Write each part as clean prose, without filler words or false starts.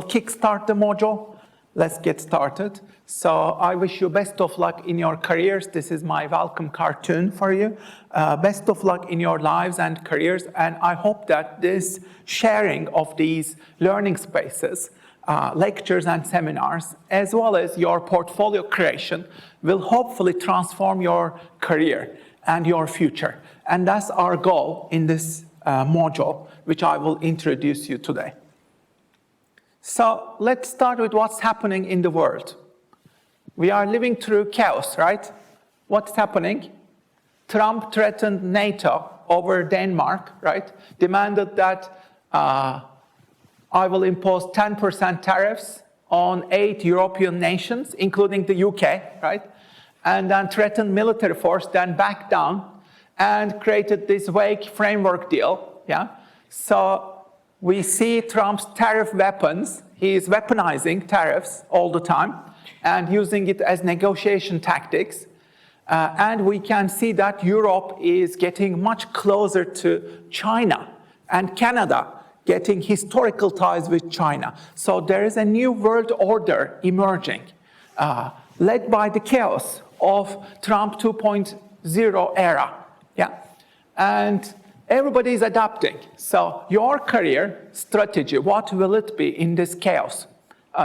Kickstart the module. Let's get started. So I wish you best of luck in your careers. This is my welcome cartoon for you. Best of luck in your lives and careers. And I hope that this sharing of these learning spaces, lectures and seminars, as well as your portfolio creation, will hopefully transform your career and your future. And that's our goal in this module, which I will introduce you today. So let's start with what's happening in the world. We are living through chaos, right? What's happening? Trump threatened NATO over Denmark, right? Demanded that I will impose 10% tariffs on 8 European nations, including the UK, right? And then threatened military force, then backed down and created this vague framework deal, yeah? So we see Trump's tariff weapons. He is weaponizing tariffs all the time and using it as negotiation tactics. And we can see that Europe is getting much closer to China and Canada getting historical ties with China. So there is a new world order emerging, led by the chaos of Trump 2.0 era. Yeah? And everybody is adapting. So your career strategy, what will it be in this chaos?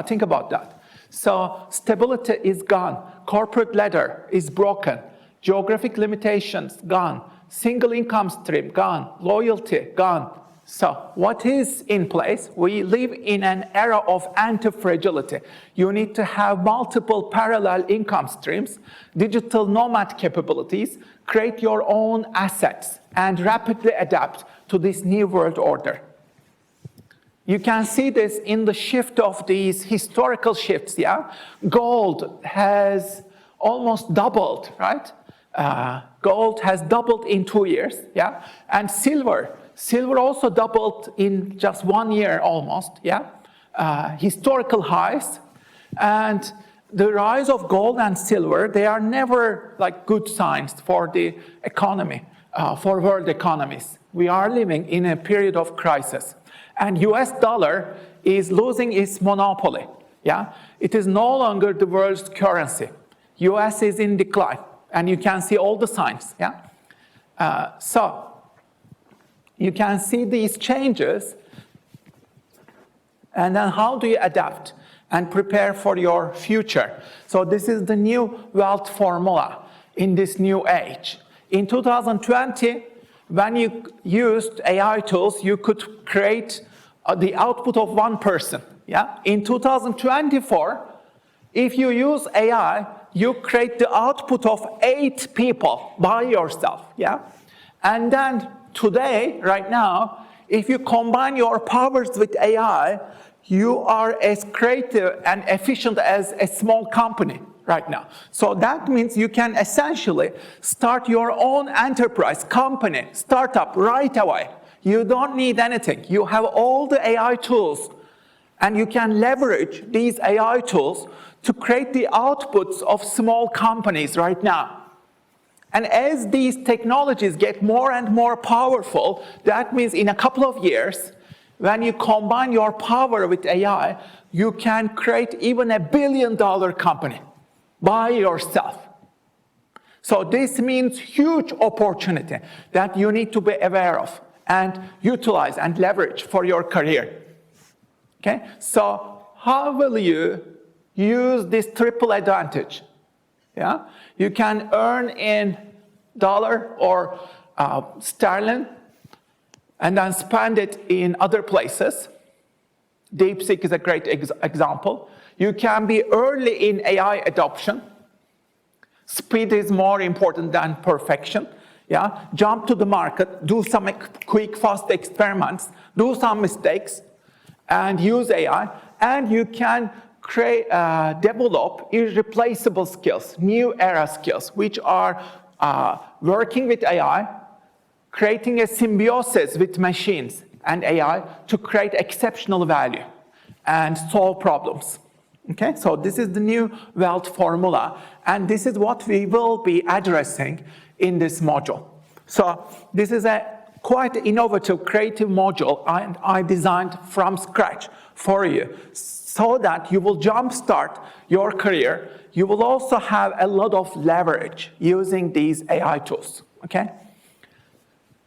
Think about that. So stability is gone. Corporate ladder is broken. Geographic limitations gone. Single income stream gone. Loyalty gone. So what is in place? We live in an era of anti-fragility. You need to have multiple parallel income streams, digital nomad capabilities, create your own assets, and rapidly adapt to this new world order. You can see this in the shift of these historical shifts, yeah? Gold has almost doubled, right? Gold has doubled in 2 years, yeah? And silver also doubled in just 1 year almost, yeah? Historical highs. And the rise of gold and silver, they are never like good signs for the economy, for world economies. We are living in a period of crisis. And US dollar is losing its monopoly, yeah? It is no longer the world's currency. US is in decline, and you can see all the signs, yeah? So you can see these changes, and then how do you adapt and prepare for your future? So this is the new wealth formula in this new age. In 2020, when you used AI tools, you could create the output of one person, yeah? In 2024, if you use AI, you create the output of 8 people by yourself, yeah? And then today, right now, if you combine your powers with AI, you are as creative and efficient as a small company right now. So that means you can essentially start your own enterprise, company, startup right away. You don't need anything. You have all the AI tools, and you can leverage these AI tools to create the outputs of small companies right now. And as these technologies get more and more powerful, that means in a couple of years, when you combine your power with AI, you can create even $1 billion company by yourself. So this means huge opportunity that you need to be aware of and utilize and leverage for your career. Okay? So how will you use this triple advantage? Yeah? You can earn in dollar or sterling and then spend it in other places. DeepSeek is a great example. You can be early in AI adoption. Speed is more important than perfection. Yeah? Jump to the market, do some quick, fast experiments, do some mistakes, and use AI. And you can develop irreplaceable skills, new era skills, which are working with AI, creating a symbiosis with machines and AI to create exceptional value and solve problems. Okay, so this is the new wealth formula, and this is what we will be addressing in this module. So this is a quite innovative, creative module I designed from scratch for you so that you will jumpstart your career. You will also have a lot of leverage using these AI tools, okay?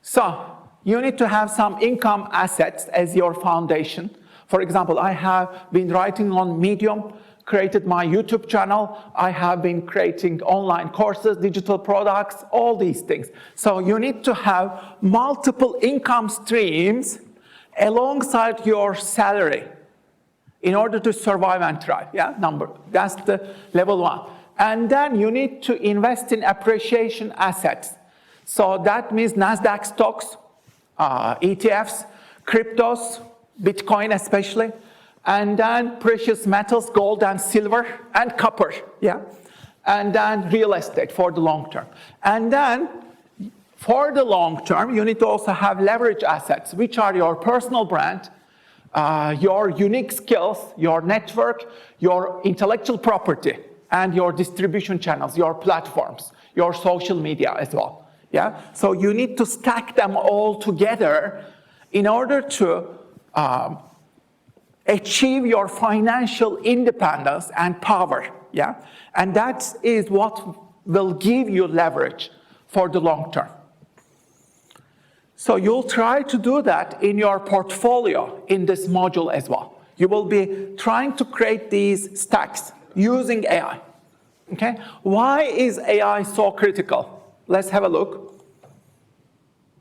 So you need to have some income assets as your foundation. For example, I have been writing on Medium, created my YouTube channel. I have been creating online courses, digital products, all these things. So you need to have multiple income streams alongside your salary in order to survive and thrive, That's the level one. And then you need to invest in appreciation assets. So that means NASDAQ stocks, ETFs, cryptos, Bitcoin especially, and then precious metals, gold and silver, and copper, And then real estate for the long term. And then for the long term, you need to also have leverage assets, which are your personal brand, your unique skills, your network, your intellectual property, and your distribution channels, your platforms, your social media as well. So you need to stack them all together in order to achieve your financial independence and power. And that is what will give you leverage for the long term. So you'll try to do that in your portfolio in this module as well. You will be trying to create these stacks using AI. Okay? Why is AI so critical? Let's have a look.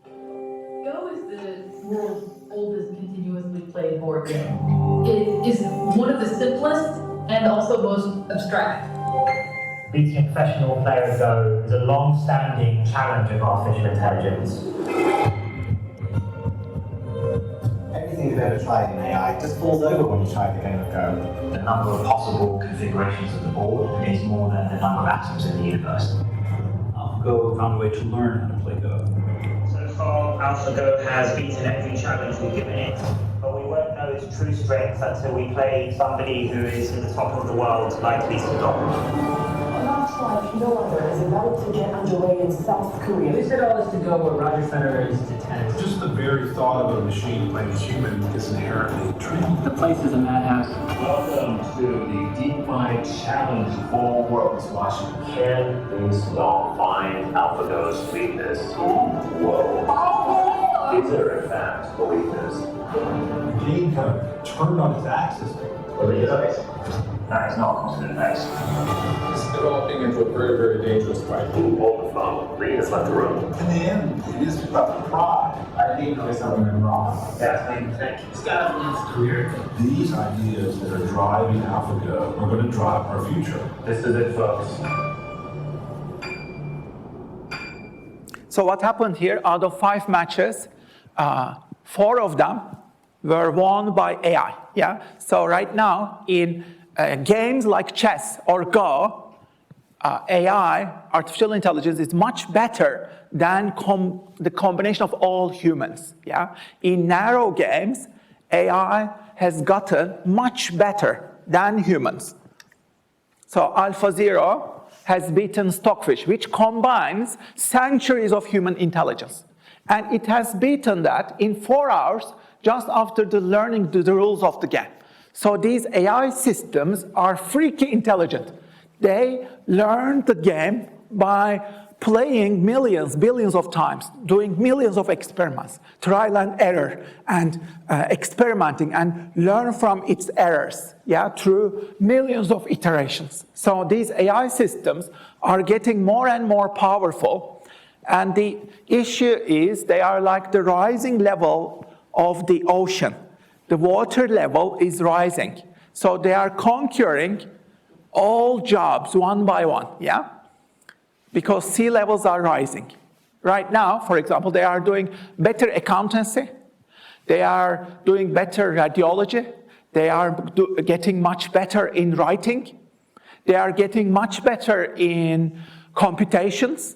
Go is the world's oldest continuously played board game. It is one of the simplest and also most abstract. Beating a professional player of Go is a long-standing challenge of artificial intelligence. Everything you've ever tried in AI just falls over when you try the game of Go. The number of possible configurations of the board is more than the number of atoms in the universe. AlphaGo found a way to learn how to play Go. So far, AlphaGo has beaten every challenge we've given it, but we won't know its true strength until we play somebody who is at the top of the world, like Lisa Dodd. Looks like no other is about to get underway in South Korea. They said all this to go where Roger Federer is to tennis. Just the very thought of a machine playing a human is inherently intriguing. The place is a madhouse. Welcome to the DeepMind Challenge full world is watching. Can these all find AlphaGo's weakness? Whoa. Is there in fact a weakness? The game kind of turned on its axis. That is not a confident base. It's developing into a very, very dangerous fight. Hold the phone. Reed has left the room. In the end, it is about pride. I think there's something wrong. That's what you think. This guy wants a career. These ideas that are driving AlphaGo are going to drive our future. This is it, folks. So what happened here, out of 5 matches, 4 of them were won by AI, So right now, in games like chess or Go, AI, artificial intelligence, is much better than the combination of all humans, In narrow games, AI has gotten much better than humans. So AlphaZero has beaten Stockfish, which combines centuries of human intelligence. And it has beaten that in 4 hours just after learning the rules of the game. So these AI systems are freaky intelligent. They learn the game by playing millions, billions of times, doing millions of experiments, trial and error, and experimenting, and learn from its errors, through millions of iterations. So these AI systems are getting more and more powerful, and the issue is they are like the rising level of the ocean. The water level is rising. So they are conquering all jobs one by one, Because sea levels are rising. Right now, for example, they are doing better accountancy. They are doing better radiology. They are getting much better in writing. They are getting much better in computations.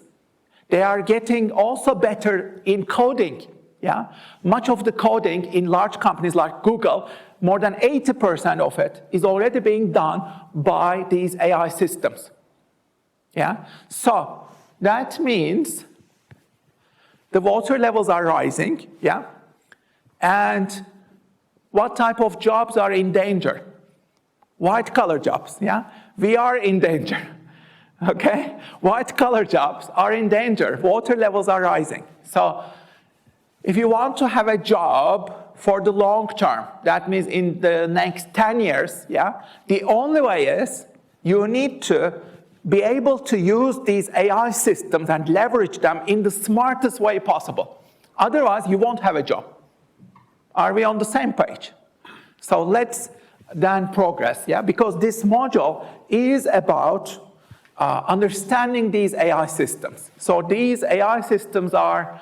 They are getting also better in coding. Much of the coding in large companies like Google, more than 80% of it is already being done by these AI systems. So that means the water levels are rising, and What type of jobs are in danger? White-collar jobs, yeah? We are in danger, okay? White-collar jobs are in danger. Water levels are rising. So if you want to have a job for the long term, that means in the next 10 years, yeah? The only way is you need to be able to use these AI systems and leverage them in the smartest way possible. Otherwise, you won't have a job. Are we on the same page? So let's then progress, yeah? Because this module is about understanding these AI systems. So these AI systems are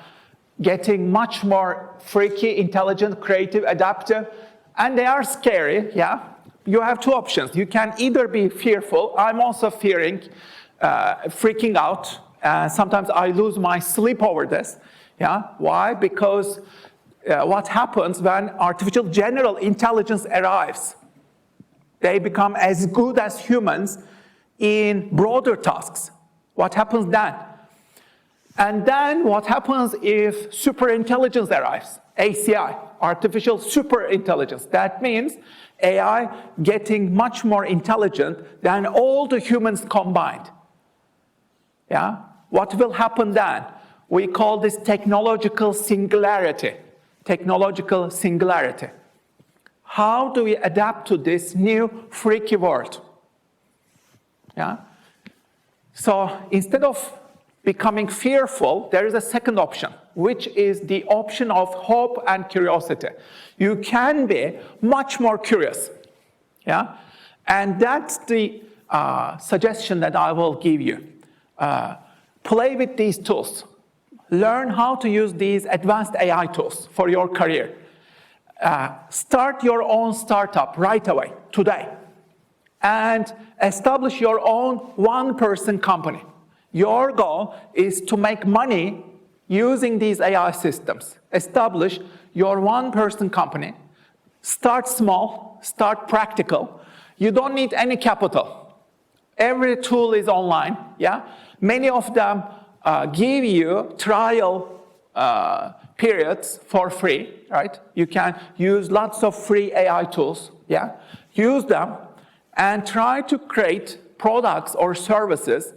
getting much more freaky, intelligent, creative, adaptive, and they are scary, yeah? You have two options. You can either be fearful. I'm also fearing, freaking out. Sometimes I lose my sleep over this, yeah? Why? Because what happens when artificial general intelligence arrives? They become as good as humans in broader tasks. What happens then? And then what happens if superintelligence arrives? ACI, artificial superintelligence. That means AI getting much more intelligent than all the humans combined. Yeah? What will happen then? We call this technological singularity. Technological singularity. How do we adapt to this new freaky world? Yeah? So instead of becoming fearful, there is a second option, which is the option of hope and curiosity. You can be much more curious. Yeah? And that's the suggestion that I will give you. Play with these tools. Learn how to use these advanced AI tools for your career. Start your own startup right away, today, and establish your own one-person company. Your goal is to make money using these AI systems. Establish your one-person company. Start small, start practical. You don't need any capital. Every tool is online, yeah? Many of them give you trial periods for free, right? You can use lots of free AI tools, yeah? Use them and try to create products or services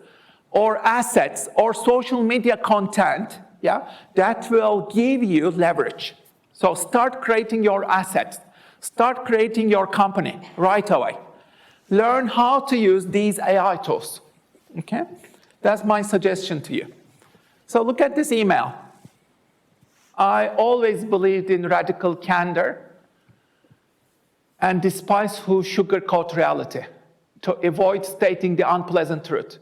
or assets or social media content, yeah, that will give you leverage. So start creating your assets. Start creating your company right away. Learn how to use these AI tools, okay? That's my suggestion to you. So look at this email. I always believed in radical candor and despise who sugarcoat reality to avoid stating the unpleasant truth.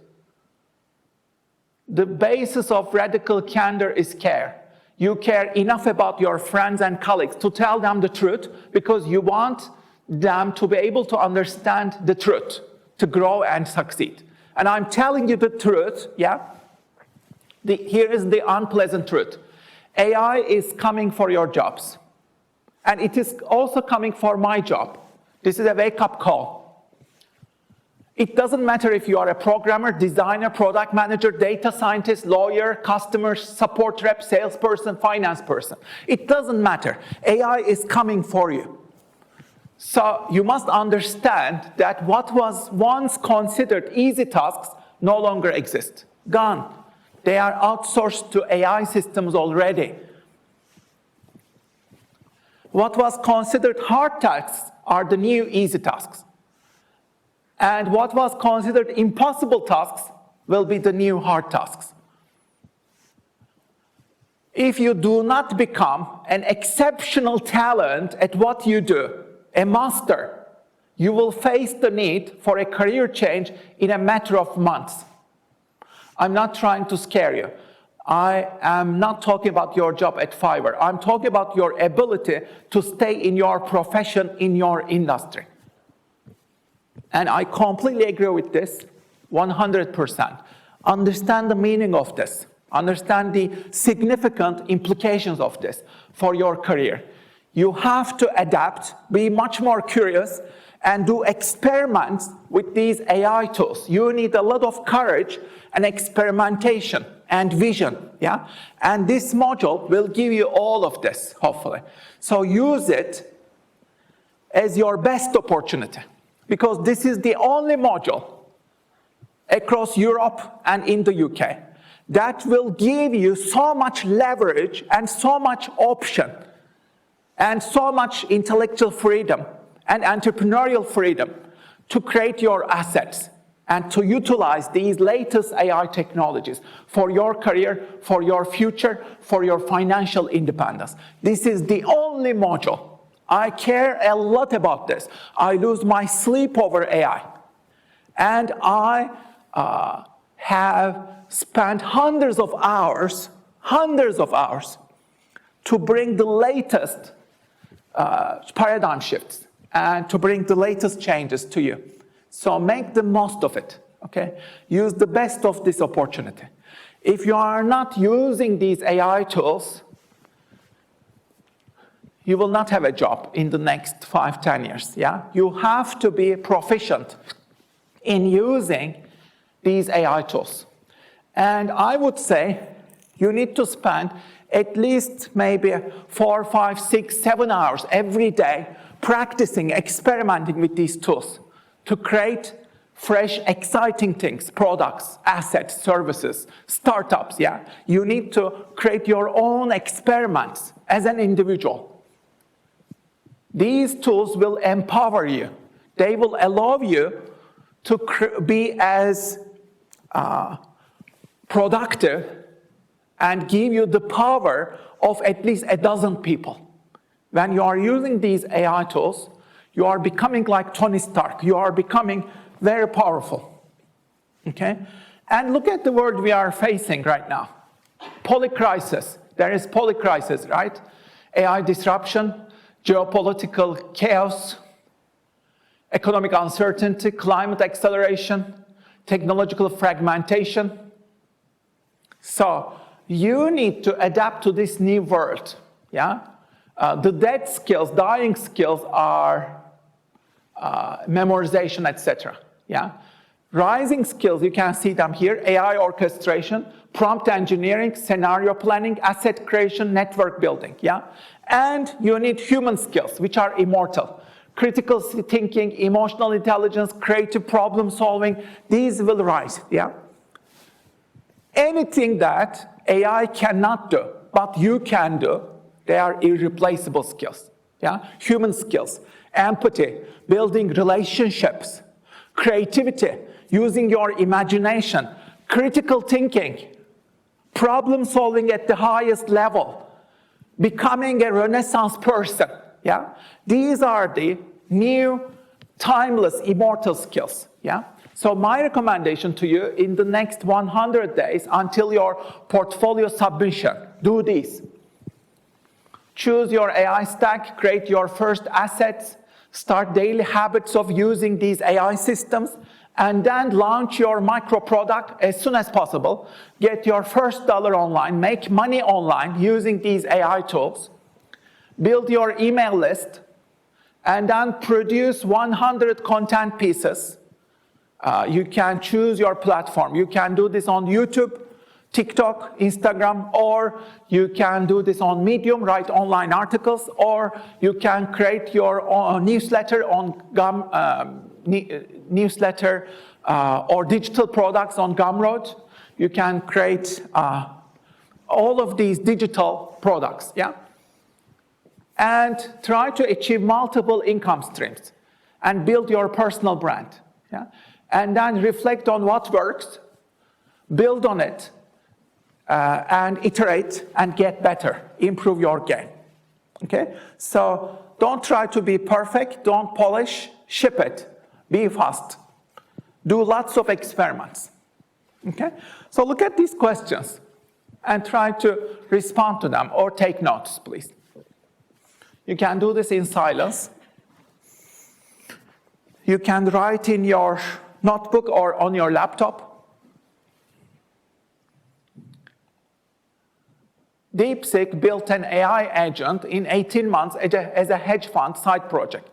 The basis of radical candor is care. You care enough about your friends and colleagues to tell them the truth because you want them to be able to understand the truth, to grow and succeed. And I'm telling you the truth, yeah? Here is the unpleasant truth. AI is coming for your jobs. And it is also coming for my job. This is a wake-up call. It doesn't matter if you are a programmer, designer, product manager, data scientist, lawyer, customer support rep, salesperson, finance person. It doesn't matter. AI is coming for you. So you must understand that what was once considered easy tasks no longer exist. Gone. They are outsourced to AI systems already. What was considered hard tasks are the new easy tasks. And what was considered impossible tasks will be the new hard tasks. If you do not become an exceptional talent at what you do, a master, you will face the need for a career change in a matter of months. I'm not trying to scare you. I am not talking about your job at Fiverr. I'm talking about your ability to stay in your profession, in your industry. And I completely agree with this, 100%. Understand the meaning of this. Understand the significant implications of this for your career. You have to adapt, be much more curious, and do experiments with these AI tools. You need a lot of courage and experimentation and vision, yeah? And this module will give you all of this, hopefully. So use it as your best opportunity, because this is the only module across Europe and in the UK that will give you so much leverage and so much option and so much intellectual freedom and entrepreneurial freedom to create your assets and to utilize these latest AI technologies for your career, for your future, for your financial independence. This is the only module. I care a lot about this. I lose my sleep over AI. And I have spent hundreds of hours to bring the latest paradigm shifts and to bring the latest changes to you. So make the most of it, okay? Use the best of this opportunity. If you are not using these AI tools, you will not have a job in the next 5-10 years, yeah? You have to be proficient in using these AI tools. And I would say you need to spend at least maybe 4, 5, 6, 7 hours every day practicing, experimenting with these tools to create fresh, exciting things, products, assets, services, startups, yeah? You need to create your own experiments as an individual. These tools will empower you. They will allow you to be as productive and give you the power of at least a dozen people. When you are using these AI tools, you are becoming like Tony Stark. You are becoming very powerful, okay? And look at the world we are facing right now. Polycrisis. There is polycrisis, right? AI disruption, geopolitical chaos, economic uncertainty, climate acceleration, technological fragmentation. So you need to adapt to this new world, yeah? The dead skills, dying skills are memorization, etc. Yeah, rising skills, you can see them here: AI orchestration, prompt engineering, scenario planning, asset creation, network building. Yeah, and you need human skills, which are immortal: critical thinking, emotional intelligence, creative problem solving. These will rise. Yeah, anything that AI cannot do, but you can do, they are irreplaceable skills. Yeah, human skills. Empathy, building relationships, creativity, using your imagination, critical thinking, problem solving at the highest level, becoming a Renaissance person. Yeah? These are the new, timeless, immortal skills. Yeah? So my recommendation to you in the next 100 days until your portfolio submission, do this. Choose your AI stack, create your first assets, start daily habits of using these AI systems, and then launch your micro product as soon as possible. Get your first dollar online, make money online using these AI tools. Build your email list, and then produce 100 content pieces. You can choose your platform. You can do this on YouTube, TikTok, Instagram, or you can do this on Medium, write online articles, or you can create your own newsletter on newsletter or digital products on Gumroad. You can create all of these digital products, yeah? And try to achieve multiple income streams and build your personal brand, yeah? And then reflect on what works, build on it, and iterate and get better, improve your game, okay? So don't try to be perfect, don't polish, ship it, be fast. Do lots of experiments, okay? So look at these questions and try to respond to them or take notes, please. You can do this in silence. You can write in your notebook or on your laptop. DeepSeek built an AI agent in 18 months as a hedge fund side project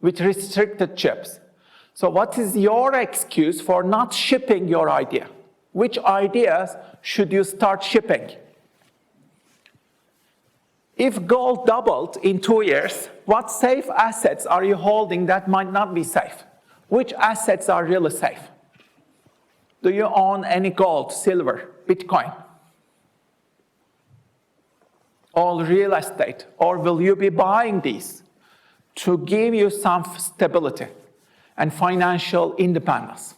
with restricted chips. So what is your excuse for not shipping your idea? Which ideas should you start shipping? If gold doubled in 2 years, what safe assets are you holding that might not be safe? Which assets are really safe? Do you own any gold, silver, Bitcoin? All real estate? Or will you be buying these to give you some stability and financial independence?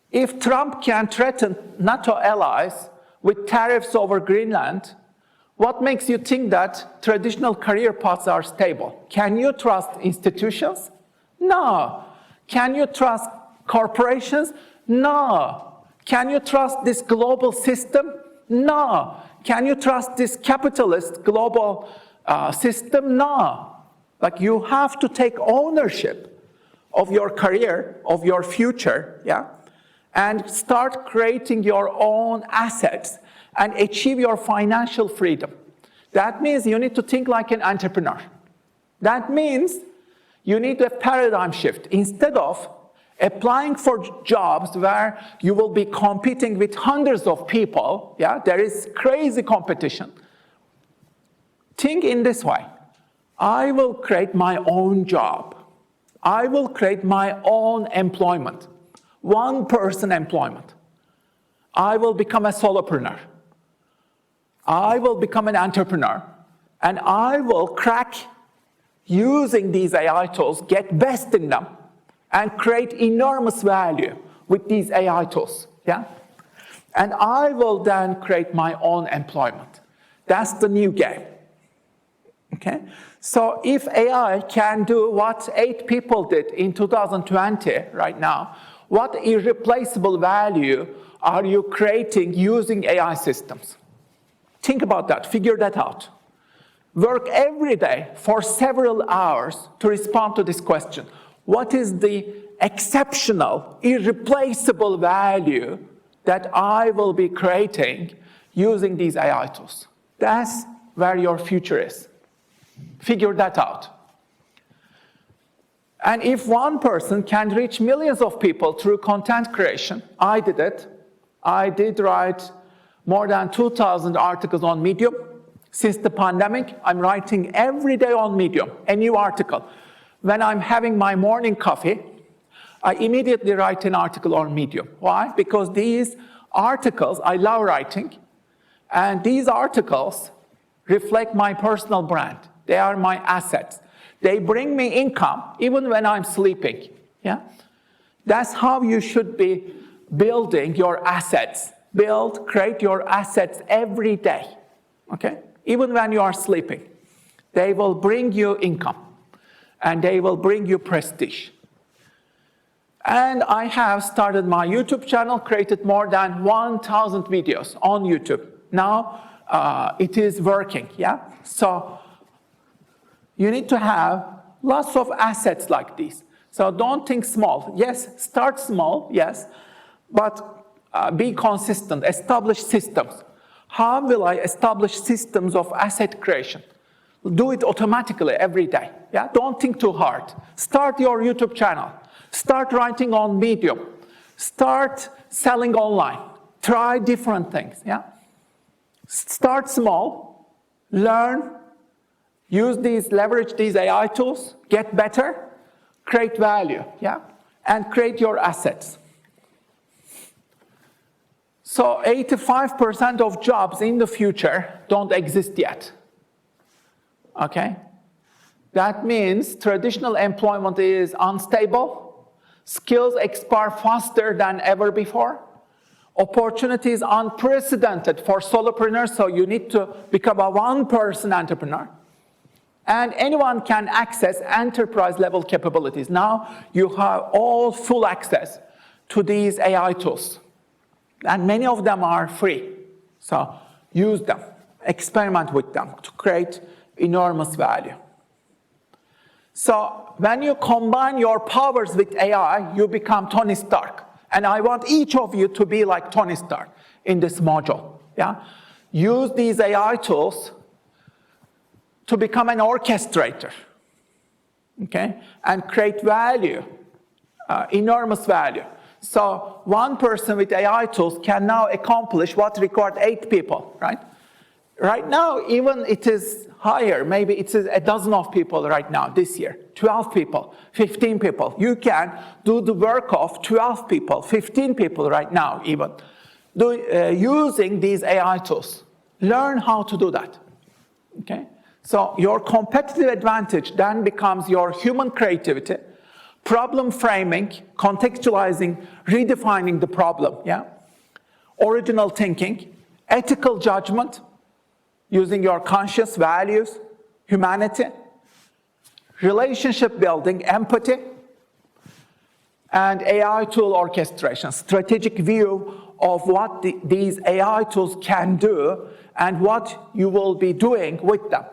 If Trump can threaten NATO allies with tariffs over Greenland, what makes you think that traditional career paths are stable? Can you trust institutions? No. Can you trust corporations? No. Can you trust this global system? No. Can you trust this capitalist global system? No. Like, you have to take ownership of your career, of your future, yeah? And start creating your own assets and achieve your financial freedom. That means you need to think like an entrepreneur. That means you need a paradigm shift. Instead of applying for jobs where you will be competing with hundreds of people, yeah, there is crazy competition. Think in this way. I will create my own job. I will create my own employment. One-person employment. I will become a solopreneur. I will become an entrepreneur. And I will crack using these AI tools, get best in them, and create enormous value with these AI tools. Yeah? And I will then create my own employment. That's the new game. Okay? So if AI can do what 8 people did in 2020 right now, what irreplaceable value are you creating using AI systems? Think about that, figure that out. Work every day for several hours to respond to this question. What is the exceptional, irreplaceable value that I will be creating using these AI tools? That's where your future is. Figure that out. And if one person can reach millions of people through content creation, I did it. I did write more than 2,000 articles on Medium. Since the pandemic, I'm writing every day on Medium, a new article. When I'm having my morning coffee, I immediately write an article on Medium. Why? Because these articles, I love writing, and these articles reflect my personal brand. They are my assets. They bring me income even when I'm sleeping. Yeah? That's how you should be building your assets. Create your assets every day. Okay? Even when you are sleeping. They will bring you income. And they will bring you prestige. And I have started my YouTube channel, created more than 1,000 videos on YouTube. Now it is working. Yeah? So you need to have lots of assets like these. So don't think small. Yes, start small, yes, but be consistent, establish systems. How will I establish systems of asset creation? Do it automatically every day. Yeah? Don't think too hard. Start your YouTube channel. Start writing on Medium. Start selling online. Try different things. Yeah? Start small, learn, leverage these AI tools, get better, create value, yeah? And create your assets. So 85% of jobs in the future don't exist yet, okay? That means traditional employment is unstable, skills expire faster than ever before, opportunities unprecedented for solopreneurs, so you need to become a one-person entrepreneur. And anyone can access enterprise-level capabilities. Now you have all full access to these AI tools. And many of them are free. So use them, experiment with them to create enormous value. So when you combine your powers with AI, you become Tony Stark. And I want each of you to be like Tony Stark in this module. Yeah? Use these AI tools to become an orchestrator, okay? And create value, enormous value. So one person with AI tools can now accomplish what required 8 people, right? Right now, even it is higher. Maybe it's a dozen of people right now this year, 12 people, 15 people. You can do the work of 12 people, 15 people right now even, using these AI tools. Learn how to do that, okay? So your competitive advantage then becomes your human creativity, problem framing, contextualizing, redefining the problem, yeah? Original thinking, ethical judgment, using your conscious values, humanity, relationship building, empathy, and AI tool orchestration, strategic view of what these AI tools can do and what you will be doing with them,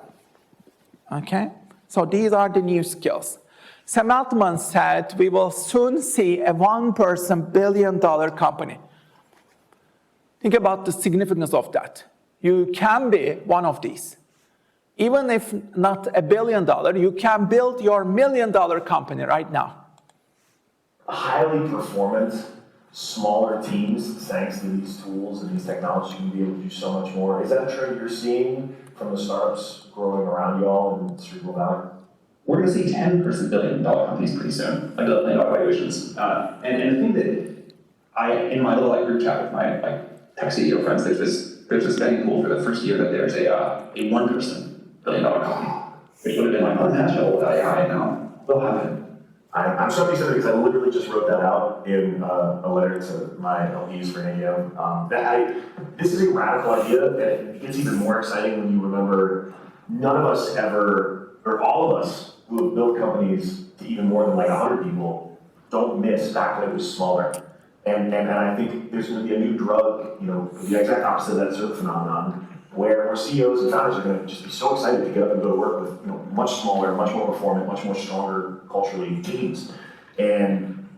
okay? So these are the new skills. Sam Altman said, we will soon see a one-person billion-dollar company. Think about the significance of that. You can be one of these. Even if not $1 billion, you can build your $1 million company right now. Highly performant, smaller teams, thanks to these tools and these technologies, can be able to do so much more. Is that a trend you're seeing from the startups growing around y'all in Cerebral Valley? We're going to see 10-person billion-dollar companies pretty soon, like billion-dollar valuations. And the thing that in my little group chat with my tech CEO friends, there's this betting pool for the first year that there's a one-person billion-dollar company, which would have been like unnatural without AI, and now they'll have it. I'm so excited because I literally just wrote that out in a letter to my LPs for NAM. This is a radical idea, and it gets even more exciting when you remember none of us ever, or all of us who have built companies to even more than like 100 people, don't miss back when it was smaller. And I think there's going to be a new drug, the exact opposite of that sort of phenomenon, where CEOs and founders are going to just be so excited to get up and go to work with much smaller, much more performant, much more stronger culturally teams. And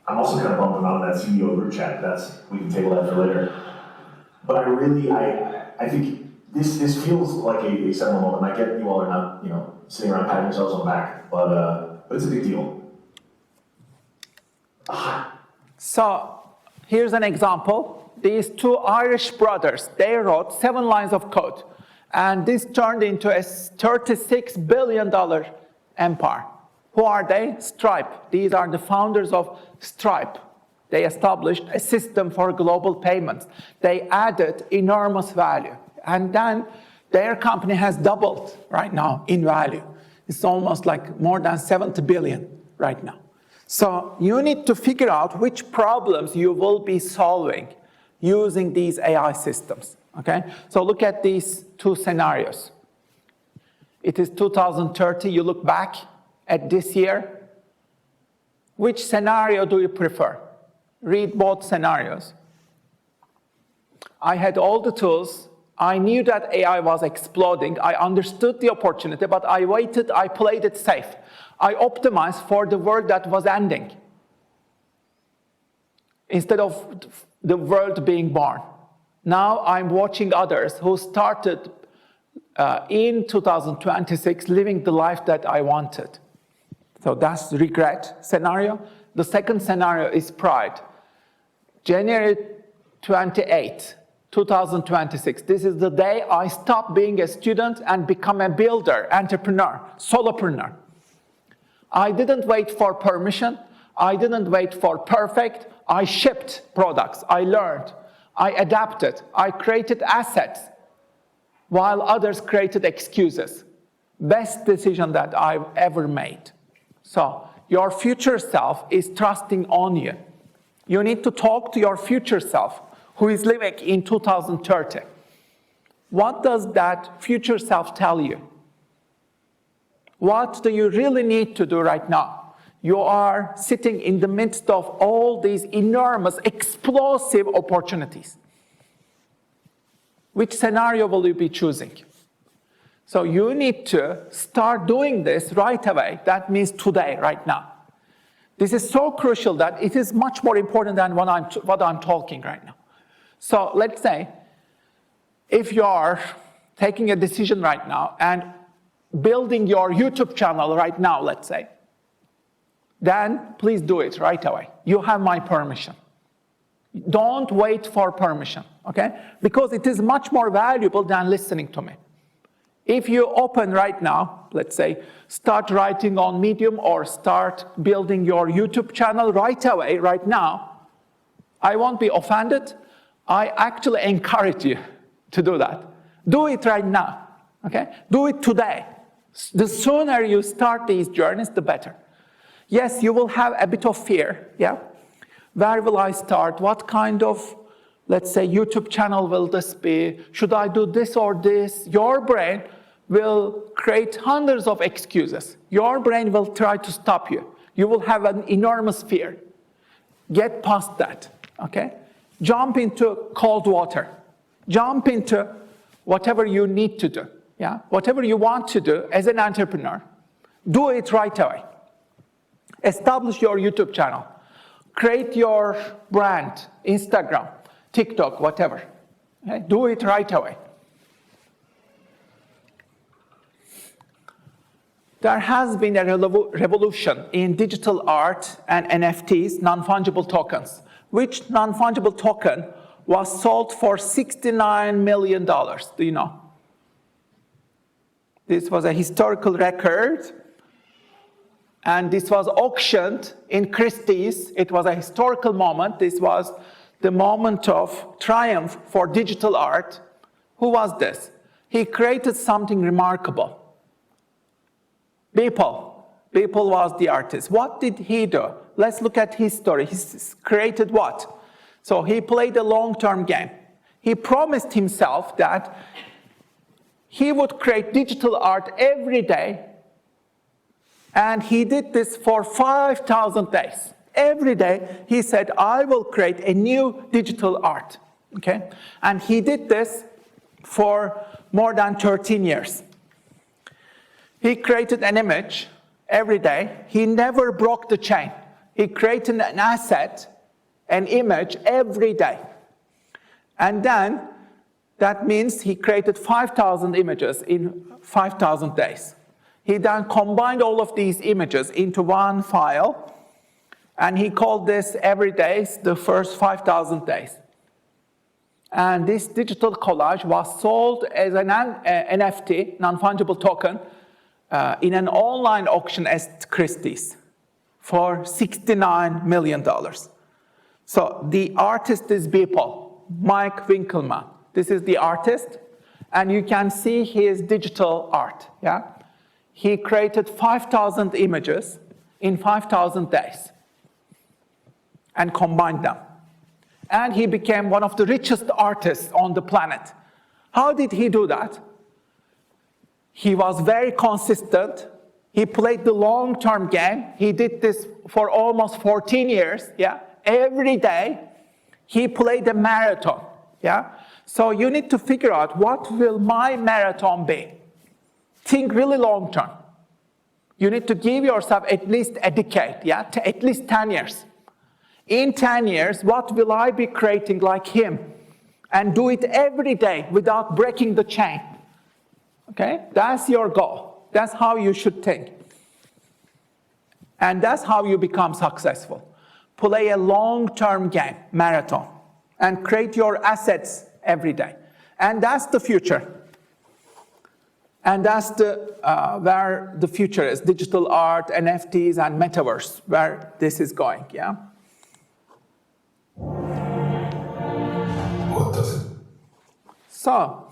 I'm also kind of bummed about that CEO group chat. We can table that for later. But I think this feels like a seminal moment. I get you all are not sitting around patting yourselves on the back, but it's a big deal. So here's an example. These two Irish brothers, they wrote 7 lines of code. And this turned into a $36 billion empire. Who are they? Stripe. These are the founders of Stripe. They established a system for global payments. They added enormous value. And then their company has doubled right now in value. It's almost like more than 70 billion right now. So you need to figure out which problems you will be solving using these AI systems, okay? So look at these 2 scenarios. It is 2030, you look back at this year. Which scenario do you prefer? Read both scenarios. I had all the tools. I knew that AI was exploding. I understood the opportunity, but I waited, I played it safe. I optimized for the world that was ending instead of the world being born. Now I'm watching others who started in 2026 living the life that I wanted. So that's the regret scenario. The second scenario is pride. January 28, 2026. This is the day I stopped being a student and become a builder, entrepreneur, solopreneur. I didn't wait for permission. I didn't wait for perfect. I shipped products. I learned. I adapted. I created assets while others created excuses. Best decision that I've ever made. So your future self is trusting on you. You need to talk to your future self who is living in 2030. What does that future self tell you? What do you really need to do right now? You are sitting in the midst of all these enormous, explosive opportunities. Which scenario will you be choosing? So you need to start doing this right away. That means today, right now. This is so crucial that it is much more important than what I'm talking right now. So let's say if you are taking a decision right now and building your YouTube channel right now, let's say, then please do it right away. You have my permission. Don't wait for permission, okay? Because it is much more valuable than listening to me. If you open right now, let's say, start writing on Medium or start building your YouTube channel right away, right now, I won't be offended. I actually encourage you to do that. Do it right now, okay? Do it today. The sooner you start these journeys, the better. Yes, you will have a bit of fear, yeah? Where will I start? What kind of, let's say, YouTube channel will this be? Should I do this or this? Your brain will create hundreds of excuses. Your brain will try to stop you. You will have an enormous fear. Get past that, okay? Jump into cold water. Jump into whatever you need to do, yeah? Whatever you want to do as an entrepreneur, do it right away. Establish your YouTube channel. Create your brand, Instagram, TikTok, whatever. Okay? Do it right away. There has been a revolution in digital art and NFTs, non-fungible tokens, which non-fungible token was sold for $69 million. Do you know? This was a historical record, and this was auctioned in Christie's. It was a historical moment. This was the moment of triumph for digital art. Who was this? He created something remarkable. Beeple was the artist. What did he do? Let's look at his story. He created what? So he played a long-term game. He promised himself that he would create digital art every day, and he did this for 5,000 days. Every day, he said, I will create a new digital art, okay? And he did this for more than 13 years. He created an image every day. He never broke the chain. He created an asset, an image every day. And then, that means he created 5,000 images in 5,000 days. He then combined all of these images into one file, and he called this every day the first 5,000 days. And this digital collage was sold as an NFT, non-fungible token, in an online auction at Christie's for $69 million. So the artist is Beeple, Mike Winkelmann. This is the artist, and you can see his digital art, yeah? He created 5,000 images in 5,000 days and combined them. And he became one of the richest artists on the planet. How did he do that? He was very consistent. He played the long-term game. He did this for almost 14 years, yeah? Every day, he played a marathon, yeah? So you need to figure out, what will my marathon be? Think really long-term. You need to give yourself at least a decade, yeah? At least 10 years. In 10 years, what will I be creating like him? And do it every day without breaking the chain. Okay? That's your goal. That's how you should think. And that's how you become successful. Play a long-term game, marathon, and create your assets every day. And that's the future. And that's where the future is, digital art, NFTs, and metaverse, where this is going, yeah? What does it? So,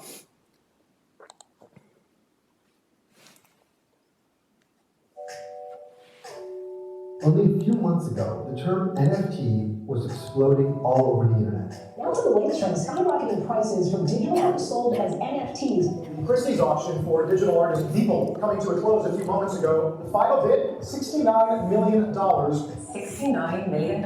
only a few months ago, the term NFT was exploding all over the internet. Now to the latest trend, skyrocketing prices for digital art sold as NFTs. Christie's auction for digital artist Beeple coming to a close a few moments ago. The final bid, $69 million. $69 million?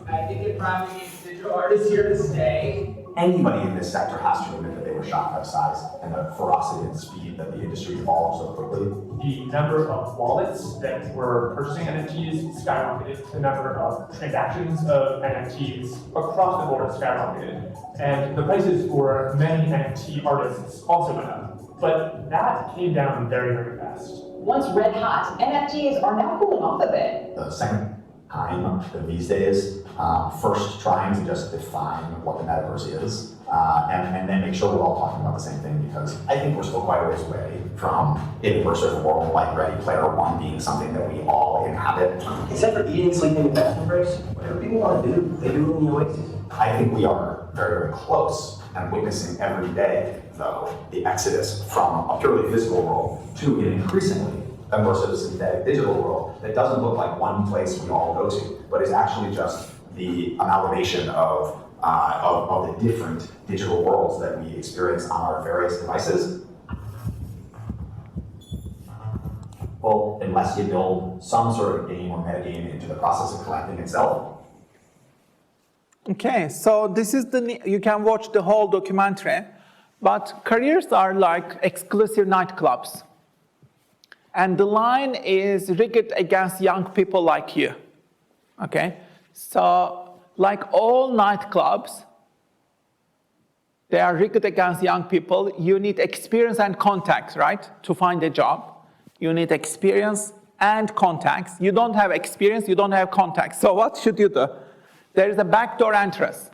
I think it probably means digital art is here to stay. Anybody in this sector has to admit that they were shocked by the size and the ferocity and speed that the industry evolved so quickly. The number of wallets that were purchasing NFTs skyrocketed. The number of transactions of NFTs across the board skyrocketed. And the prices for many NFT artists also went up. But that came down very, very fast. Once red hot, NFTs are now cooling off a bit. The second time these days. First, trying to just define what the metaverse is, and then make sure we're all talking about the same thing, because I think we're still quite a ways away from an immersive world like Ready Player One being something that we all inhabit. Except for eating, sleeping, and bathroom breaks, whatever people want to do, they do in the Oasis. I think we are very, very close and witnessing every day, though, the exodus from a purely physical world to an increasingly immersive synthetic digital world that doesn't look like one place we all go to, but is actually just the amalgamation of the different digital worlds that we experience on our various devices. Well, unless you build some sort of game or metagame into the process of collecting itself. Okay, so this is you can watch the whole documentary, but careers are like exclusive nightclubs. And the line is rigged against young people like you, okay? So, like all nightclubs, they are rigged against young people. You need experience and contacts, right, to find a job. You need experience and contacts. You don't have experience, you don't have contacts. So what should you do? There is a backdoor entrance,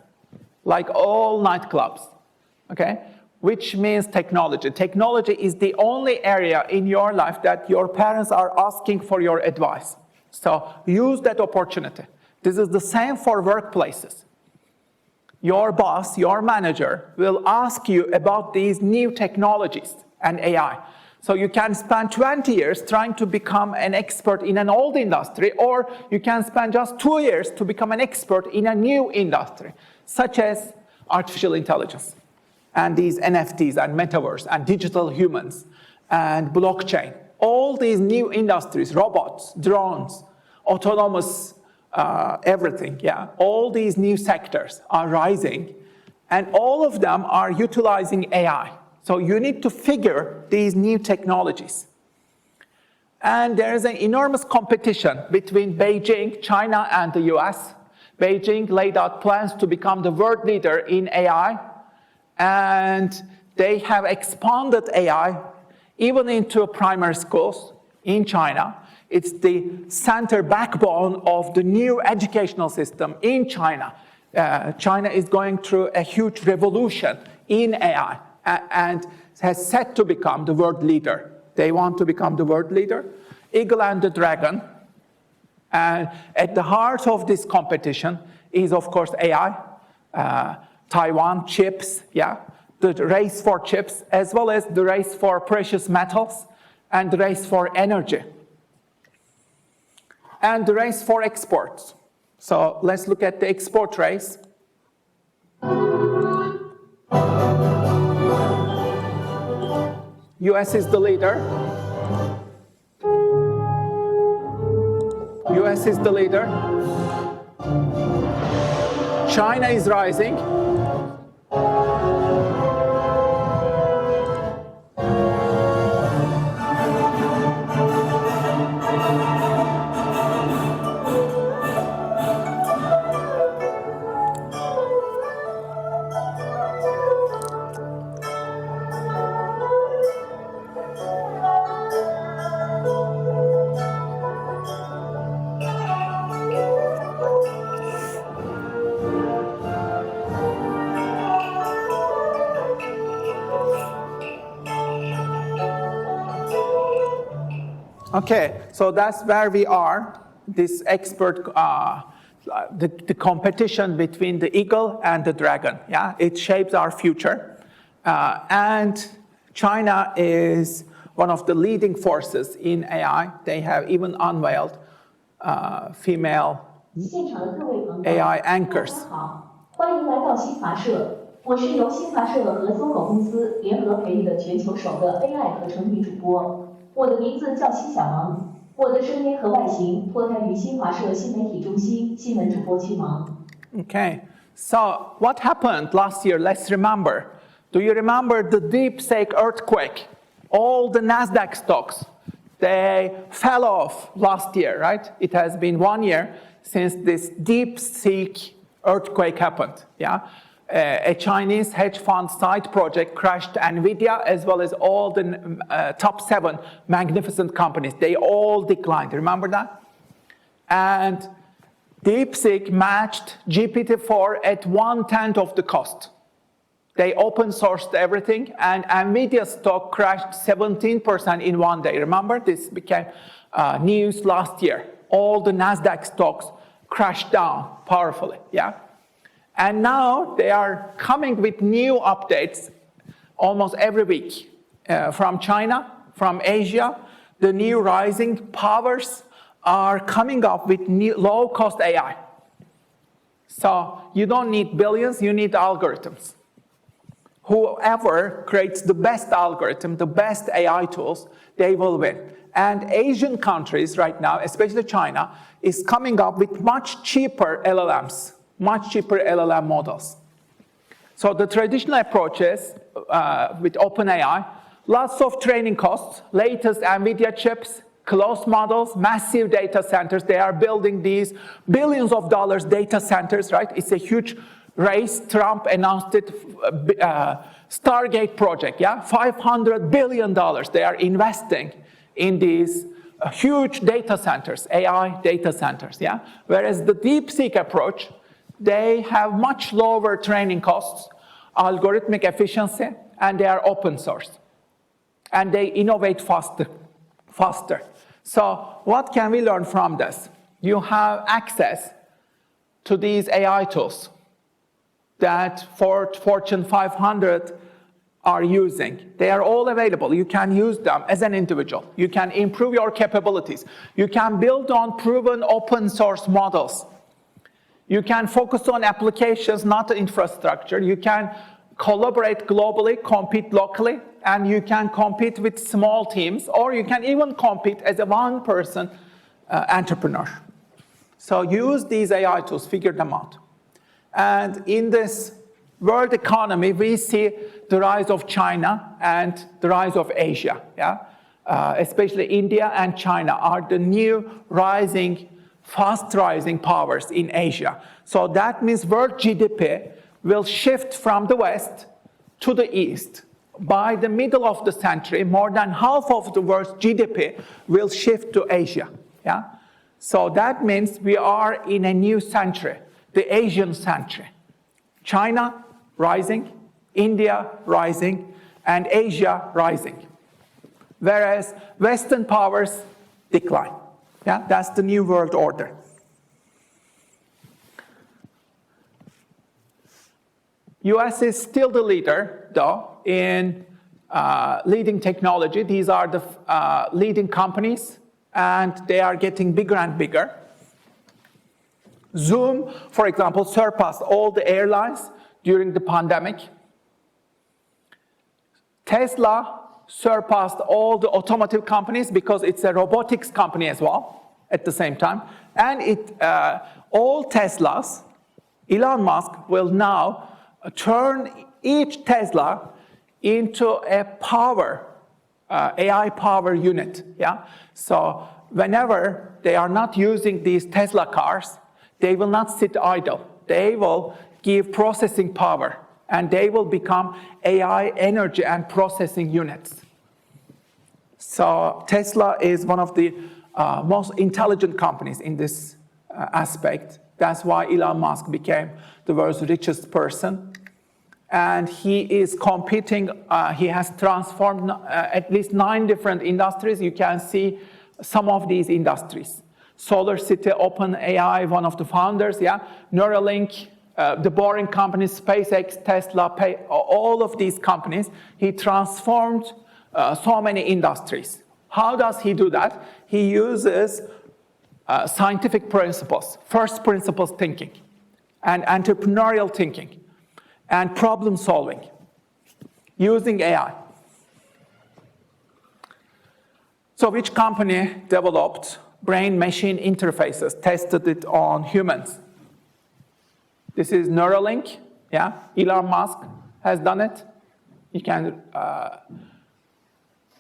like all nightclubs, okay? Which means technology. Technology is the only area in your life that your parents are asking for your advice. So use that opportunity. This is the same for workplaces. Your boss, your manager, will ask you about these new technologies and AI. So you can spend 20 years trying to become an expert in an old industry, or you can spend just 2 years to become an expert in a new industry, such as artificial intelligence, and these NFTs and metaverse and digital humans and blockchain. All these new industries, robots, drones, autonomous everything, yeah. All these new sectors are rising, and all of them are utilizing AI. So you need to figure these new technologies. And there is an enormous competition between Beijing, China, and the US. Beijing laid out plans to become the world leader in AI, and they have expanded AI even into primary schools in China. It's the center backbone of the new educational system in China. China is going through a huge revolution in AI and has set to become the world leader. They want to become the world leader. Eagle and the Dragon. And at the heart of this competition is, of course, AI, Taiwan, chips, yeah, the race for chips, as well as the race for precious metals, and the race for energy, and the race for exports. So let's look at the export race. US is the leader. US is the leader. China is rising. Okay, so that's where we are, this expert, the competition between the eagle and the dragon, yeah? It shapes our future. And China is one of the leading forces in AI. They have even unveiled female AI anchors. 欢迎来到新华社，我是由新华社和搜狗公司联合培育的全球首个 AI 课程女主播。我的名字叫辛小芒，我的声音和外形脱胎于新华社新媒体中心新闻主播群芒。Okay, so what happened last year? Let's remember. Do you remember the DeepSeek earthquake? All the NASDAQ stocks, they fell off last year, right? It has been 1 year since this DeepSeek earthquake happened, yeah? A Chinese hedge fund side project crashed NVIDIA as well as all the top 7 magnificent companies. They all declined, remember that? And DeepSeek matched GPT-4 at 1/10 of the cost. They open sourced everything, and Nvidia stock crashed 17% in one day. Remember, this became news last year. All the NASDAQ stocks crashed down powerfully, yeah? And now they are coming with new updates almost every week from China, from Asia. The new rising powers are coming up with new low-cost AI. So you don't need billions, you need algorithms. Whoever creates the best algorithm, the best AI tools, they will win. And Asian countries right now, especially China, is coming up with much cheaper LLMs, much cheaper LLM models. So the traditional approaches with OpenAI, lots of training costs, latest NVIDIA chips, closed models, massive data centers. They are building these billions of dollars data centers, right? It's a huge race. Trump announced it, Stargate project, yeah? $500 billion they are investing in these huge data centers, AI data centers, yeah? Whereas the DeepSeek approach, they have much lower training costs, algorithmic efficiency, and they are open source. And they innovate faster. So what can we learn from this? You have access to these AI tools that Fortune 500 are using. They are all available. You can use them as an individual. You can improve your capabilities. You can build on proven open source models. You can focus on applications, not infrastructure. You can collaborate globally, compete locally, and you can compete with small teams, or you can even compete as a one-person entrepreneur. So use these AI tools, figure them out. And in this world economy, we see the rise of China and the rise of Asia, yeah? Especially India and China are the new rising, fast rising powers in Asia. So that means world GDP will shift from the West to the East. By the middle of the century, more than half of the world's GDP will shift to Asia. Yeah? So that means we are in a new century, the Asian century. China rising, India rising, and Asia rising. Whereas Western powers decline. Yeah? That's the new world order. US is still the leader, though, in leading technology. These are the leading companies, and they are getting bigger and bigger. Zoom, for example, surpassed all the airlines during the pandemic. Tesla surpassed all the automotive companies because it's a robotics company as well at the same time. And all Teslas, Elon Musk will now turn each Tesla into a power, AI power unit, yeah? So whenever they are not using these Tesla cars, they will not sit idle. They will give processing power, and they will become AI energy and processing units. So Tesla is one of the most intelligent companies in this aspect. That's why Elon Musk became the world's richest person. And he is competing, he has transformed at least 9 different industries. You can see some of these industries. SolarCity, OpenAI, one of the founders, yeah. Neuralink, the boring companies, SpaceX, Tesla, all of these companies, he transformed so many industries. How does he do that? He uses scientific principles, first principles thinking, and entrepreneurial thinking, and problem solving, using AI. So which company developed brain-machine interfaces, tested it on humans? This is Neuralink, yeah? Elon Musk has done it. You can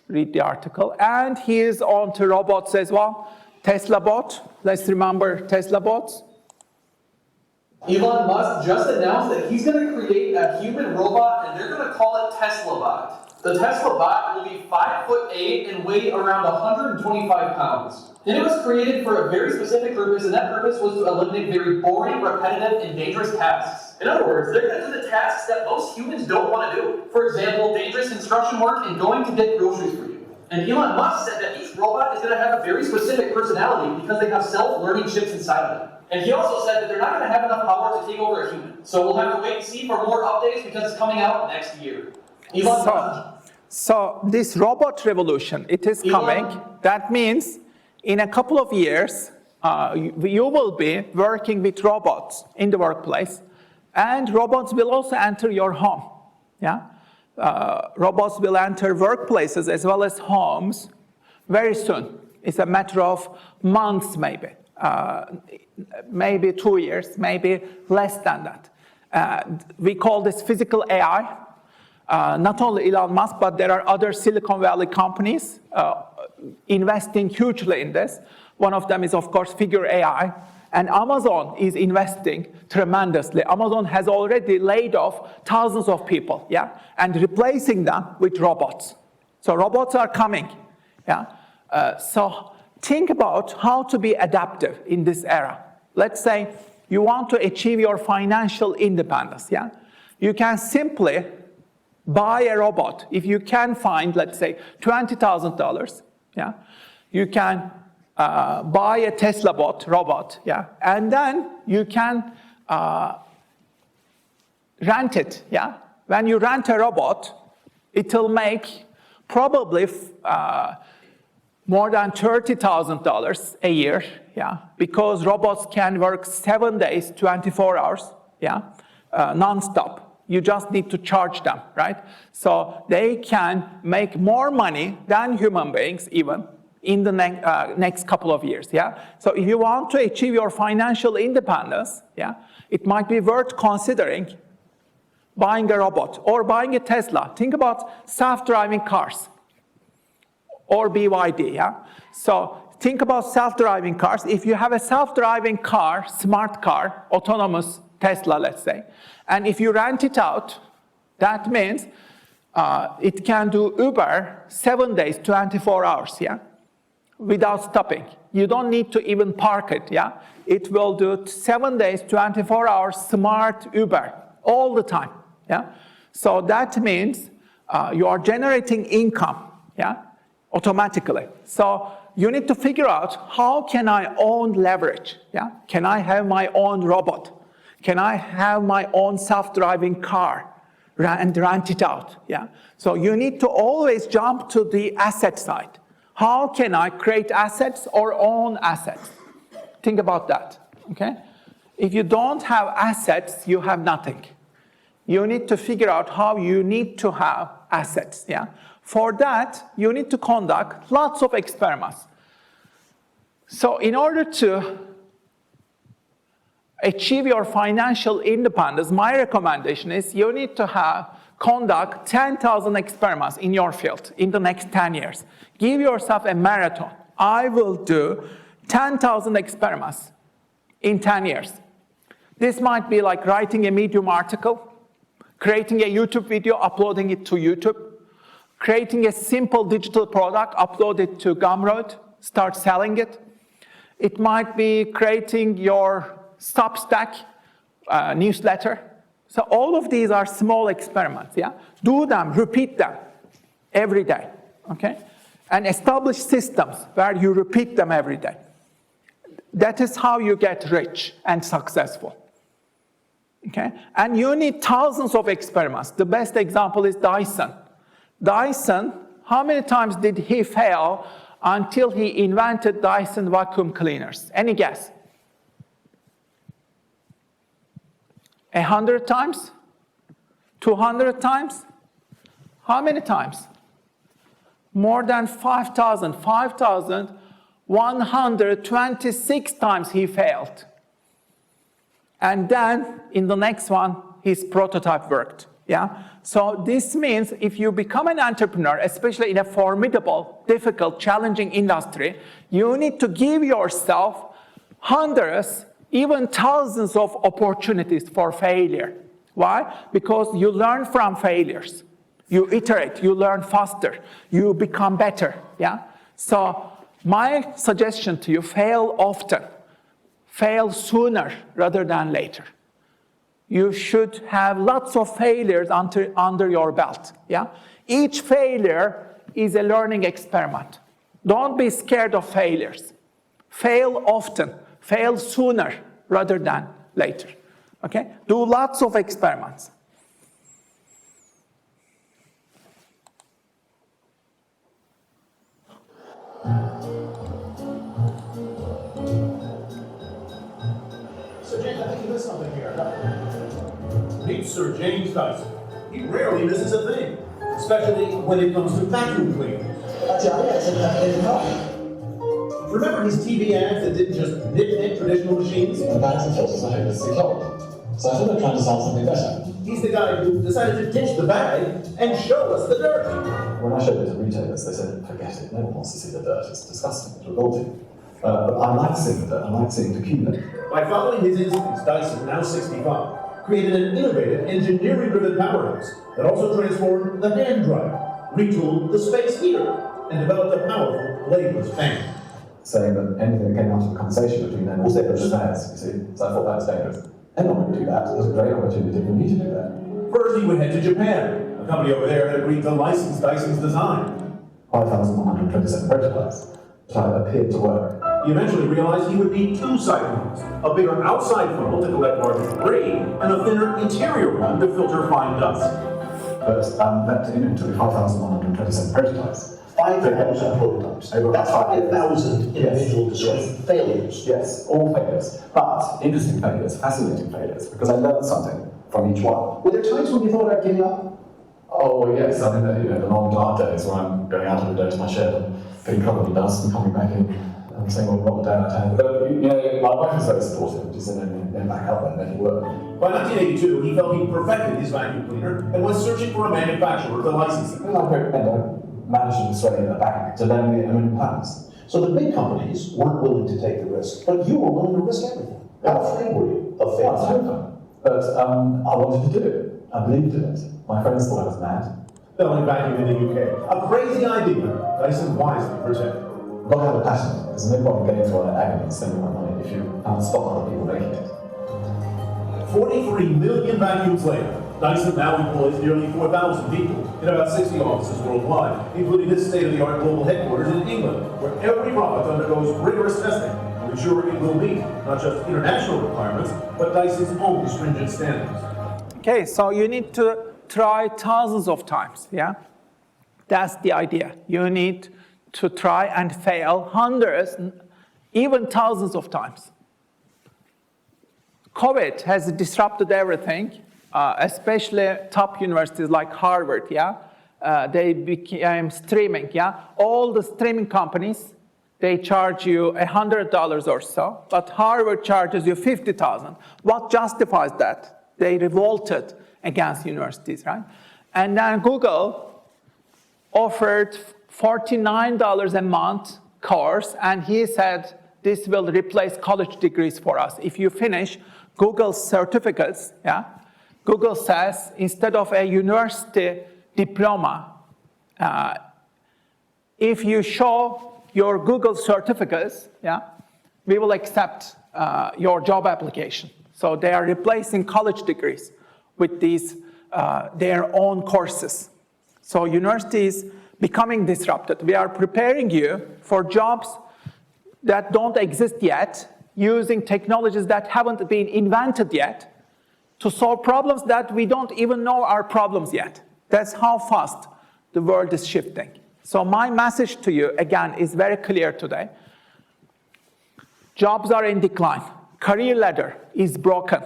read the article. And he is on to robots as well. Tesla bot, let's remember Tesla bots. Elon Musk just announced that he's going to create a human robot, and they're going to call it Tesla Bot. The Tesla bot will be 5'8" and weigh around 125 pounds. And it was created for a very specific purpose, and that purpose was to eliminate very boring, repetitive, and dangerous tasks. In other words, they're going to do the tasks that most humans don't want to do. For example, dangerous construction work and going to get groceries for you. And Elon Musk said that each robot is going to have a very specific personality because they have self-learning chips inside of them. And he also said that they're not going to have enough power to take over a human. So we'll have to wait and see for more updates because it's coming out next year. So this robot revolution, it is coming. That means in a couple of years, you will be working with robots in the workplace, and robots will also enter your home. Yeah, robots will enter workplaces as well as homes very soon. It's a matter of months, maybe 2 years, maybe less than that. We call this physical AI. Not only Elon Musk, but there are other Silicon Valley companies investing hugely in this. One of them is, of course, Figure AI. And Amazon is investing tremendously. Amazon has already laid off thousands of people, yeah, and replacing them with robots. So robots are coming, yeah. So think about how to be adaptive in this era. Let's say you want to achieve your financial independence, yeah. You can simply buy a robot. If you can find, let's say, $20,000, yeah, you can buy a Tesla robot, yeah, and then you can rent it, yeah. When you rent a robot, it will make probably more than $30,000 a year, yeah, because robots can work 7 days, 24 hours, yeah, non-stop. You just need to charge them, right? So they can make more money than human beings even in the next couple of years, yeah? So if you want to achieve your financial independence, yeah, it might be worth considering buying a robot or buying a Tesla. Think about self-driving cars or BYD, yeah? So think about self-driving cars. If you have a self-driving car, smart car, autonomous Tesla, let's say, and if you rent it out, that means it can do Uber 7 days, 24 hours, yeah, without stopping. You don't need to even park it, yeah? It will do 7 days, 24 hours smart Uber all the time, yeah? So that means you are generating income, yeah, automatically. So you need to figure out, how can I own leverage, yeah? Can I have my own robot? Can I have my own self-driving car and rent it out? Yeah. So you need to always jump to the asset side. How can I create assets or own assets? Think about that, okay? If you don't have assets, you have nothing. You need to figure out how you need to have assets, yeah? For that, you need to conduct lots of experiments. So in order to achieve your financial independence, my recommendation is you need to conduct 10,000 experiments in your field in the next 10 years. Give yourself a marathon. I will do 10,000 experiments in 10 years. This might be like writing a Medium article, creating a YouTube video, uploading it to YouTube, creating a simple digital product, upload it to Gumroad, start selling it. It might be creating your Substack newsletter. So all of these are small experiments, yeah? Do them, repeat them every day, okay? And establish systems where you repeat them every day. That is how you get rich and successful, okay? And you need thousands of experiments. The best example is Dyson. Dyson, how many times did he fail until he invented Dyson vacuum cleaners? Any guess? 100 times? 200 times? How many times? More than 5,000. 5,126 times he failed. And then, in the next one, his prototype worked. Yeah? So this means if you become an entrepreneur, especially in a formidable, difficult, challenging industry, you need to give yourself hundreds, even thousands of opportunities for failure. Why? Because you learn from failures. You iterate, you learn faster, you become better, yeah? So my suggestion to you, fail often. Fail sooner rather than later. You should have lots of failures under your belt, yeah? Each failure is a learning experiment. Don't be scared of failures. Fail often, fail sooner rather than later, okay? Do lots of experiments. So James, I think you missed something here. Meet Sir James Dyson. He rarely misses a thing, especially when it comes to vacuum cleaners. Remember his TV ads that didn't just nip traditional machines? The bags and filters are hopelessly clogged. So I thought I'd try to solve something better. He's the guy who decided to ditch the bag and show us the dirt. When I showed it to retailers, they said, forget it, no one wants to see the dirt, it's disgusting, it's revolting. But I like seeing the dirt, I like seeing the accumulate. By following his instincts, Dyson, now 65, created an innovative, engineering-driven powerhouse that also transformed the hand dryer, retooled the space heater, and developed a powerful bladeless fan. Saying that anything that came out of the conversation between them was their affairs, you see. So I thought that was dangerous. They're not going to do that. It was a great opportunity for me to do that. First, he would head to Japan. A company over there had agreed to license Dyson's design. 5,127 prototypes. But I appeared to work. He eventually realized he would need two cyclones, a bigger outside funnel to collect larger debris, and a thinner interior one to filter fine dust. But that took me 5,127 prototypes. 5,000 prototypes. That's 5,000 individual failures. Yes, all failures. But interesting failures, fascinating failures, because I learned something from each one. Were there times when you thought about giving up? Oh, yes. I mean, the long dark days where I'm going out of the day to my shed and getting covered in dust and coming back in and saying, well, Robert, down at town. But, my wife is very supportive. She said, then back up and make it work. By 1982, he felt he'd perfected his vacuum cleaner and was searching for a manufacturer to license it. Well, I managed to persuade a bank to lend me £1 million. So the big companies weren't willing to take the risk, but you were willing to risk everything. How afraid were you of I was failing? hoping. But I wanted to do it. I believed in it. My friends thought I was mad. Selling vacuum in the UK. A crazy idea. Dyson wisely protected. You've got to have a passion. There's no point going through an agony and spending my money if you can't stop other people making it. 43 million vacuums later, Dyson now employs nearly 4,000 people in about 60 offices worldwide, including this state-of-the-art global headquarters in England, where every product undergoes rigorous testing to ensure it will meet not just international requirements, but Dyson's own stringent standards. Okay, so you need to try thousands of times, yeah? That's the idea. You need to try and fail hundreds, even thousands of times. COVID has disrupted everything, especially top universities like Harvard, yeah? They became streaming, yeah? All the streaming companies, they charge you $100 or so, but Harvard charges you $50,000. What justifies that? They revolted against universities, right? And then Google offered $49 a month course, and he said, this will replace college degrees for us. If you finish Google's certificates, yeah, Google says instead of a university diploma, if you show your Google certificates, yeah, we will accept your job application. So they are replacing college degrees with these their own courses. So universities becoming disrupted. We are preparing you for jobs that don't exist yet, using technologies that haven't been invented yet, to solve problems that we don't even know are problems yet. That's how fast the world is shifting. So my message to you, again, is very clear today. Jobs are in decline. Career ladder is broken.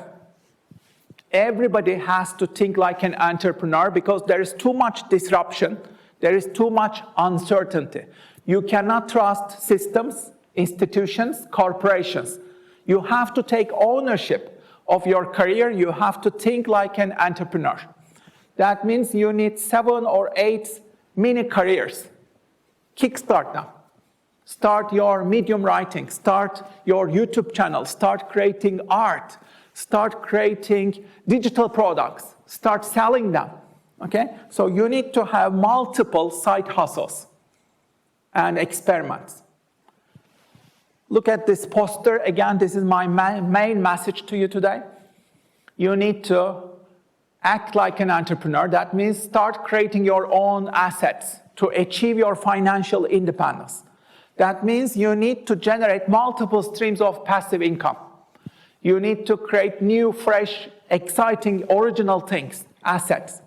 Everybody has to think like an entrepreneur because there is too much disruption. There is too much uncertainty. You cannot trust systems, institutions, corporations. You have to take ownership of your career. You have to think like an entrepreneur. That means you need 7 or 8 mini careers. Kickstart them. Start your Medium writing. Start your YouTube channel. Start creating art. Start creating digital products. Start selling them. Okay? So you need to have multiple side hustles and experiments. Look at this poster. Again, this is my main message to you today. You need to act like an entrepreneur. That means start creating your own assets to achieve your financial independence. That means you need to generate multiple streams of passive income. You need to create new, fresh, exciting, original things, assets.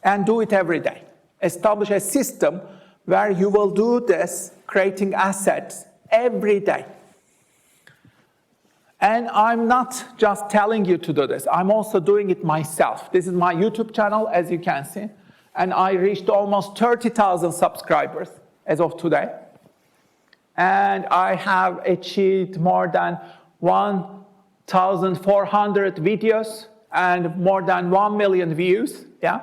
And do it every day. Establish a system where you will do this, creating assets every day. And I'm not just telling you to do this, I'm also doing it myself. This is my YouTube channel, as you can see. And I reached almost 30,000 subscribers as of today. And I have achieved more than 1,400 videos and more than 1 million views, yeah?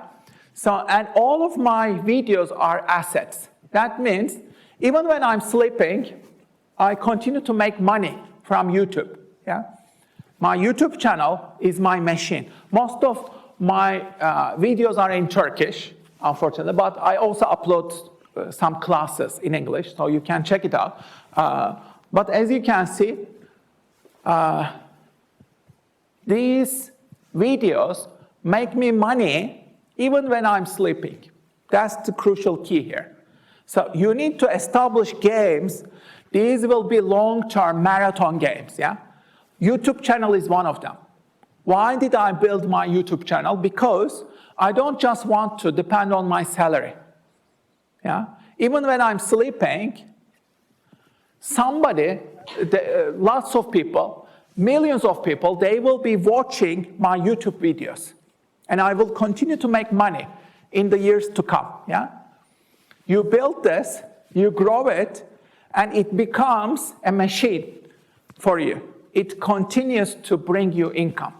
So, and all of my videos are assets. That means even when I'm sleeping, I continue to make money from YouTube, yeah? My YouTube channel is my machine. Most of my videos are in Turkish, unfortunately, but I also upload some classes in English, so you can check it out. But as you can see, these videos make me money even when I'm sleeping. That's the crucial key here. So you need to establish games. These will be long-term marathon games, yeah? YouTube channel is one of them. Why did I build my YouTube channel? Because I don't just want to depend on my salary. Yeah? Even when I'm sleeping, lots of people, millions of people, they will be watching my YouTube videos. And I will continue to make money in the years to come. Yeah? You build this, you grow it, and it becomes a machine for you. It continues to bring you income.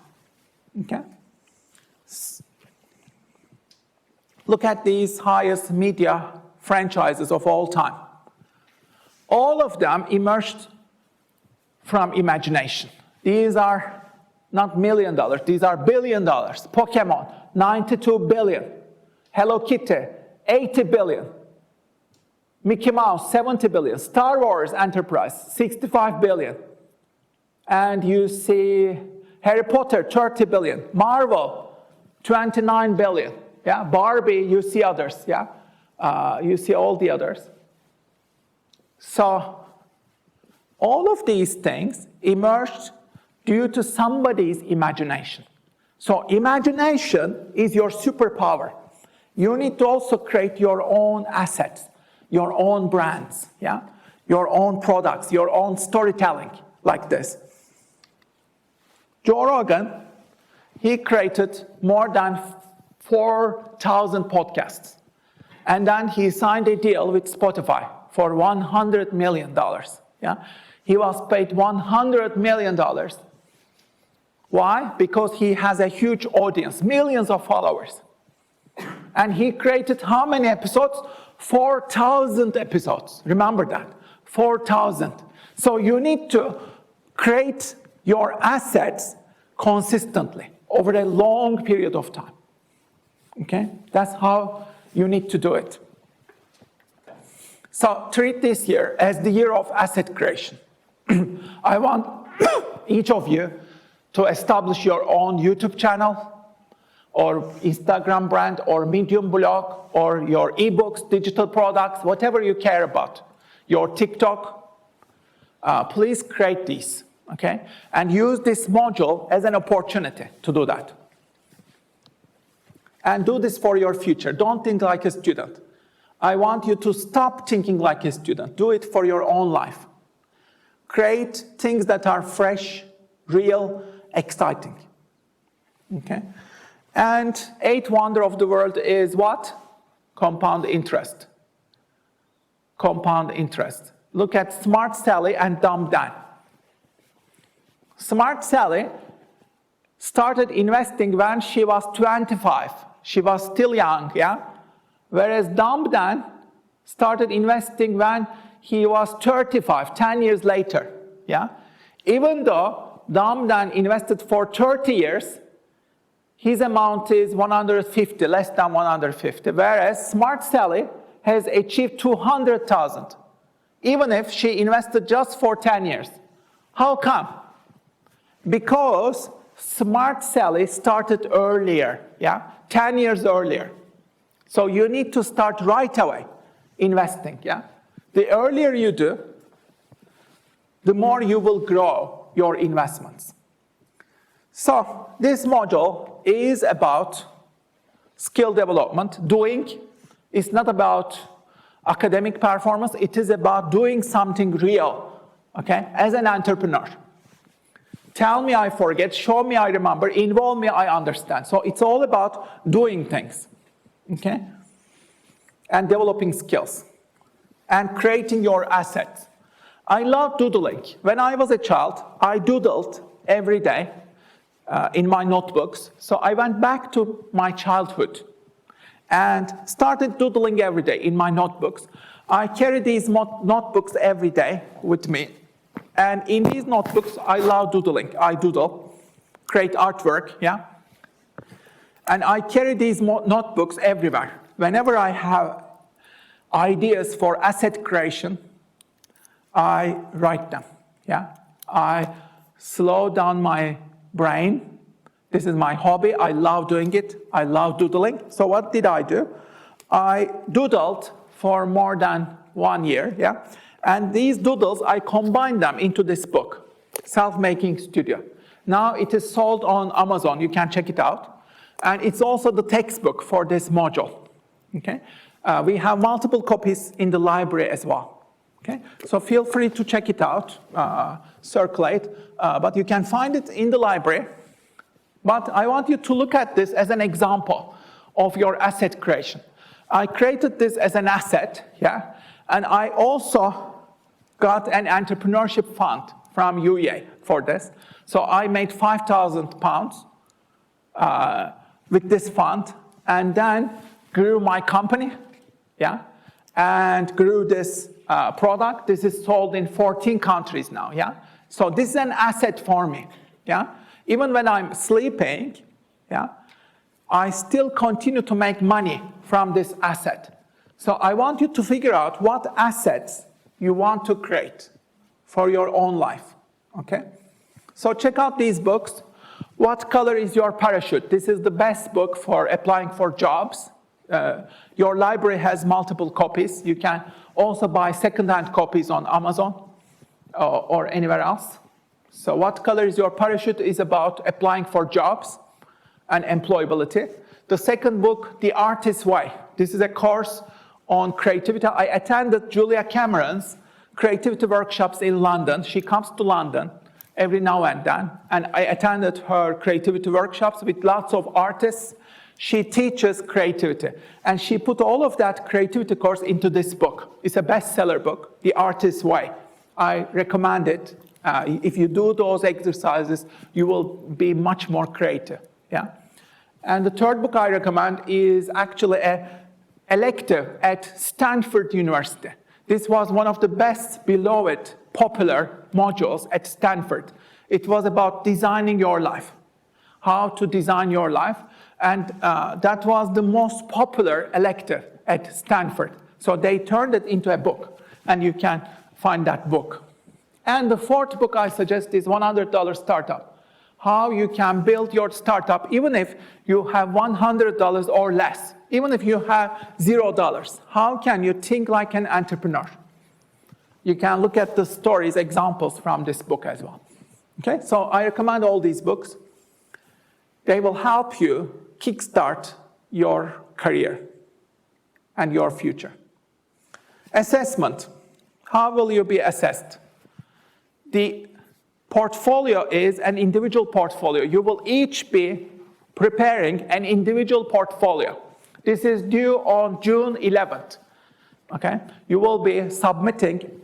Okay? Look at these highest media franchises of all time. All of them emerged from imagination. These are not $1 million, these are $1 billion. Pokemon, 92 billion. Hello Kitty, 80 billion. Mickey Mouse, 70 billion. Star Wars Enterprise, 65 billion. And you see Harry Potter, 30 billion. Marvel, 29 billion. Yeah, Barbie, you see others, yeah? You see all the others. So, all of these things emerged due to somebody's imagination. So, imagination is your superpower. You need to also create your own assets, your own brands, yeah? Your own products, your own storytelling, like this. Joe Rogan, he created more than 4,000 podcasts. And then he signed a deal with Spotify for $100 million. Yeah? He was paid $100 million. Why? Because he has a huge audience, millions of followers. And he created how many episodes? 4,000 episodes. Remember that, 4,000. So you need to create your assets consistently over a long period of time. Okay? That's how you need to do it. So treat this year as the year of asset creation. I want each of you to establish your own YouTube channel, or Instagram brand, or Medium blog, or your ebooks, digital products, whatever you care about, your TikTok. Please create these, okay? And use this module as an opportunity to do that. And do this for your future. Don't think like a student. I want you to stop thinking like a student. Do it for your own life. Create things that are fresh, real, exciting. Okay? And eighth wonder of the world is what? Compound interest. Compound interest. Look at Smart Sally and Dumb Dan. Smart Sally started investing when she was 25. She was still young, yeah? Whereas Dumb Dan started investing when he was 35, 10 years later, yeah? Even though Dumb Dan invested for 30 years, his amount is 150, less than 150, whereas Smart Sally has achieved 200,000, even if she invested just for 10 years. How come? Because Smart Sally started earlier, 10 years earlier. So you need to start right away investing, The earlier you do, the more you will grow your investments. So this module is about skill development. Doing is not about academic performance. It is about doing something real, as an entrepreneur. Tell me I forget, show me I remember, involve me I understand. So it's all about doing things, and developing skills and creating your assets. I love doodling. When I was a child, I doodled every day in my notebooks. So I went back to my childhood and started doodling every day in my notebooks. I carry these notebooks every day with me. And in these notebooks, I love doodling. I doodle, create artwork, And I carry these notebooks everywhere. Whenever I have ideas for asset creation, I write them, I slow down my brain. This is my hobby. I love doing it. I love doodling. So what did I do? I doodled for more than 1 year, And these doodles, I combined them into this book, Self-Making Studio. Now it is sold on Amazon. You can check it out. And it's also the textbook for this module, We have multiple copies in the library as well. So feel free to check it out, circulate, but you can find it in the library. But I want you to look at this as an example of your asset creation. I created this as an asset, and I also got an entrepreneurship fund from UEA for this. So I made £5,000 with this fund, and then grew my company, and grew this product. This is sold in 14 countries now, So this is an asset for me, Even when I'm sleeping, I still continue to make money from this asset. So I want you to figure out what assets you want to create for your own life, So check out these books. What color is your parachute? This is the best book for applying for jobs. Your library has multiple copies. You can also buy second-hand copies on Amazon or anywhere else. So what color is your parachute is about applying for jobs and employability. The second book, The Artist's Way. This is a course on creativity. I attended Julia Cameron's creativity workshops in London. She comes to London every now and then, and I attended her creativity workshops with lots of artists. She teaches creativity, and she put all of that creativity course into this book. It's a bestseller book, The Artist's Way. I recommend it. If you do those exercises, you will be much more creative, And the third book I recommend is actually an elective at Stanford University. This was one of the best beloved, popular modules at Stanford. It was about designing your life, how to design your life. And that was the most popular elective at Stanford. So they turned it into a book, and you can find that book. And the fourth book I suggest is $100 Startup. How you can build your startup even if you have $100 or less, even if you have $0. How can you think like an entrepreneur? You can look at the stories, examples from this book as well. So I recommend all these books. They will help you kickstart your career and your future. Assessment. How will you be assessed? The portfolio is an individual portfolio. You will each be preparing an individual portfolio. This is due on June 11th. You will be submitting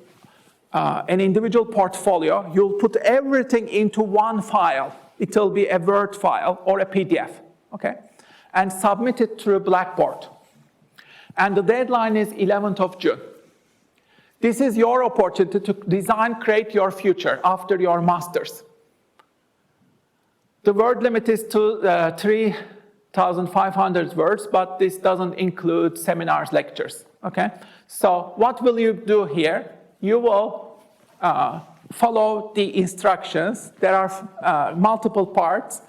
an individual portfolio. You'll put everything into one file. It will be a Word file or a PDF, and submit it through Blackboard. And the deadline is 11th of June. This is your opportunity to design, create your future after your master's. The word limit is to 3,500 words, but this doesn't include seminars, lectures, okay? So what will you do here? You will follow the instructions. There are multiple parts.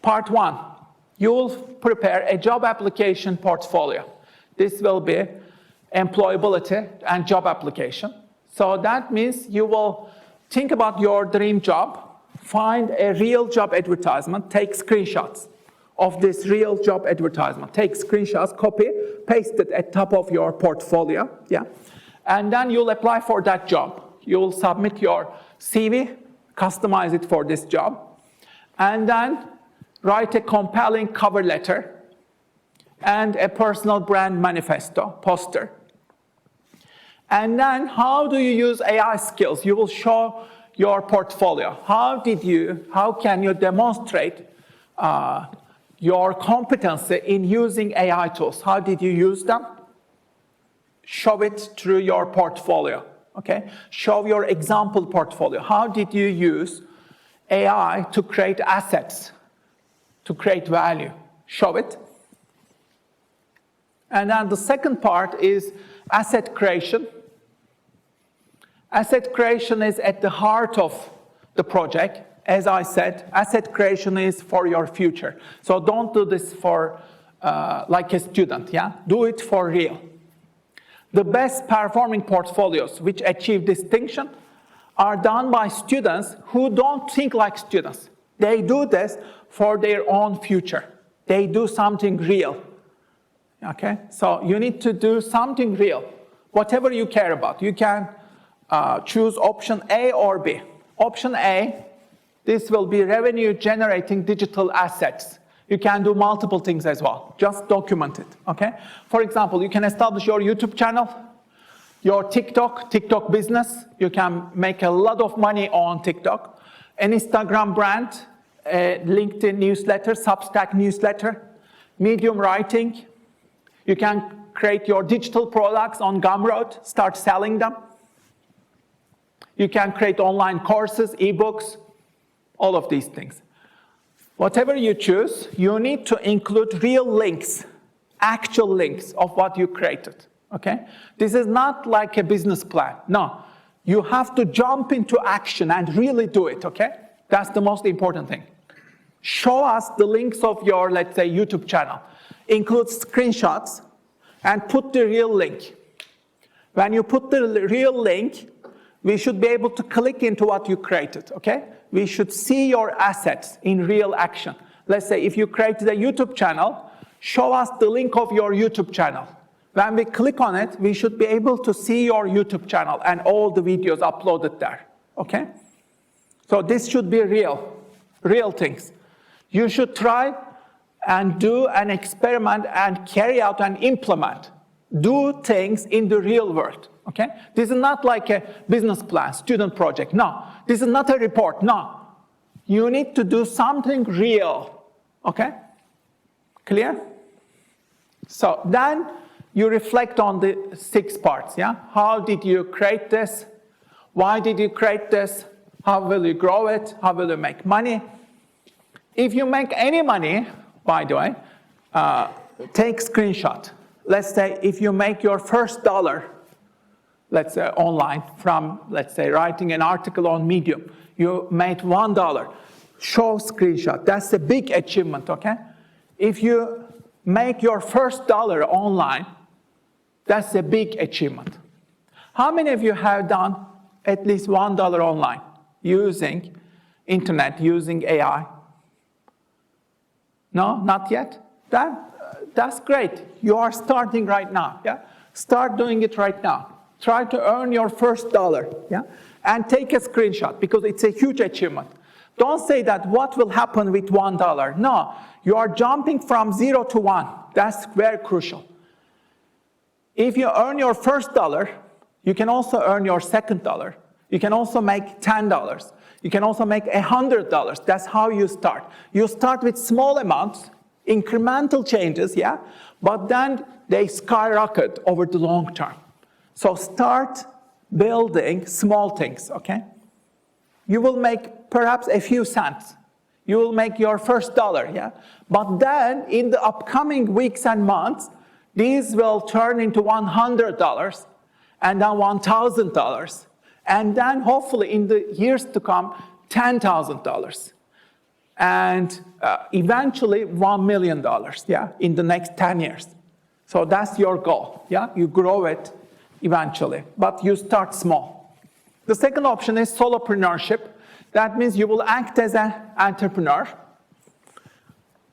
Part 1, you will prepare a job application portfolio. This will be employability and job application. So that means you will think about your dream job, find a real job advertisement, take screenshots of this real job advertisement. Take screenshots, copy, paste it at top of your portfolio, yeah? And then you'll apply for that job. You'll submit your CV, customize it for this job, and then write a compelling cover letter and a personal brand manifesto, poster. And then how do you use AI skills? You will show your portfolio. How can you demonstrate your competency in using AI tools? How did you use them? Show it through your portfolio, okay? Show your example portfolio. How did you use AI to create assets, to create value? Show it. And then the second part is asset creation. Asset creation is at the heart of the project. As I said, asset creation is for your future. So don't do this for like a student, yeah? Do it for real. The best performing portfolios which achieve distinction are done by students who don't think like students. They do this for their own future. They do something real, okay? So you need to do something real, whatever you care about. You can choose option A or B. Option A, this will be revenue generating digital assets. You can do multiple things as well. Just document it, okay? For example, you can establish your YouTube channel, your TikTok business. You can make a lot of money on TikTok. An Instagram brand, a LinkedIn newsletter, Substack newsletter, Medium writing. You can create your digital products on Gumroad, start selling them. You can create online courses, ebooks, all of these things. Whatever you choose, you need to include real links, actual links of what you created, okay? This is not like a business plan. No, you have to jump into action and really do it, okay? That's the most important thing. Show us the links of your, let's say, YouTube channel. Include screenshots and put the real link. When you put the real link, we should be able to click into what you created, okay? We should see your assets in real action. Let's say if you created a YouTube channel, show us the link of your YouTube channel. When we click on it, we should be able to see your YouTube channel and all the videos uploaded there, okay? So this should be real things. You should try and do an experiment and carry out and implement. Do things in the real world. Okay? This is not like a business plan, student project. No. This is not a report. No. You need to do something real. Okay? Clear? So then you reflect on the 6 parts. Yeah? How did you create this? Why did you create this? How will you grow it? How will you make money? If you make any money, by the way, take screenshot. Let's say if you make your first dollar, let's say online, from, let's say, writing an article on Medium. You made $1. Show screenshot. That's a big achievement, okay? If you make your first dollar online, that's a big achievement. How many of you have done at least $1 online using internet, using AI? No, not yet? That's great. You are starting right now, yeah? Start doing it right now. Try to earn your first dollar, yeah? And take a screenshot because it's a huge achievement. Don't say that what will happen with $1. No, you are jumping from 0 to 1. That's very crucial. If you earn your first dollar, you can also earn your second dollar. You can also make $10. You can also make $100. That's how you start. You start with small amounts, incremental changes, yeah? But then they skyrocket over the long term. So start building small things, okay? You will make perhaps a few cents. You will make your first dollar, yeah? But then in the upcoming weeks and months, these will turn into $100 and then $1,000. And then hopefully in the years to come, $10,000. And eventually $1 million, yeah, in the next 10 years. So that's your goal, yeah? You grow it eventually, but you start small. The second option is solopreneurship. That means you will act as an entrepreneur,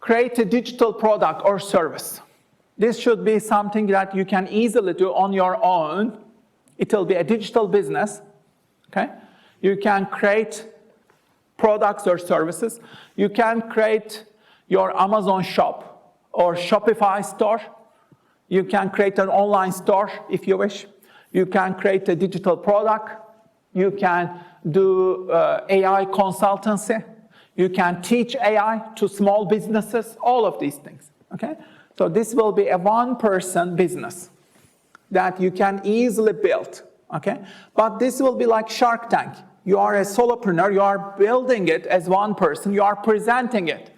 create a digital product or service. This should be something that you can easily do on your own. It will be a digital business, okay? You can create products or services. You can create your Amazon shop or Shopify store. You can create an online store if you wish. You can create a digital product. You can do AI consultancy. You can teach AI to small businesses, all of these things, okay? So this will be a one-person business that you can easily build, okay? But this will be like Shark Tank. You are a solopreneur, you are building it as one person, you are presenting it.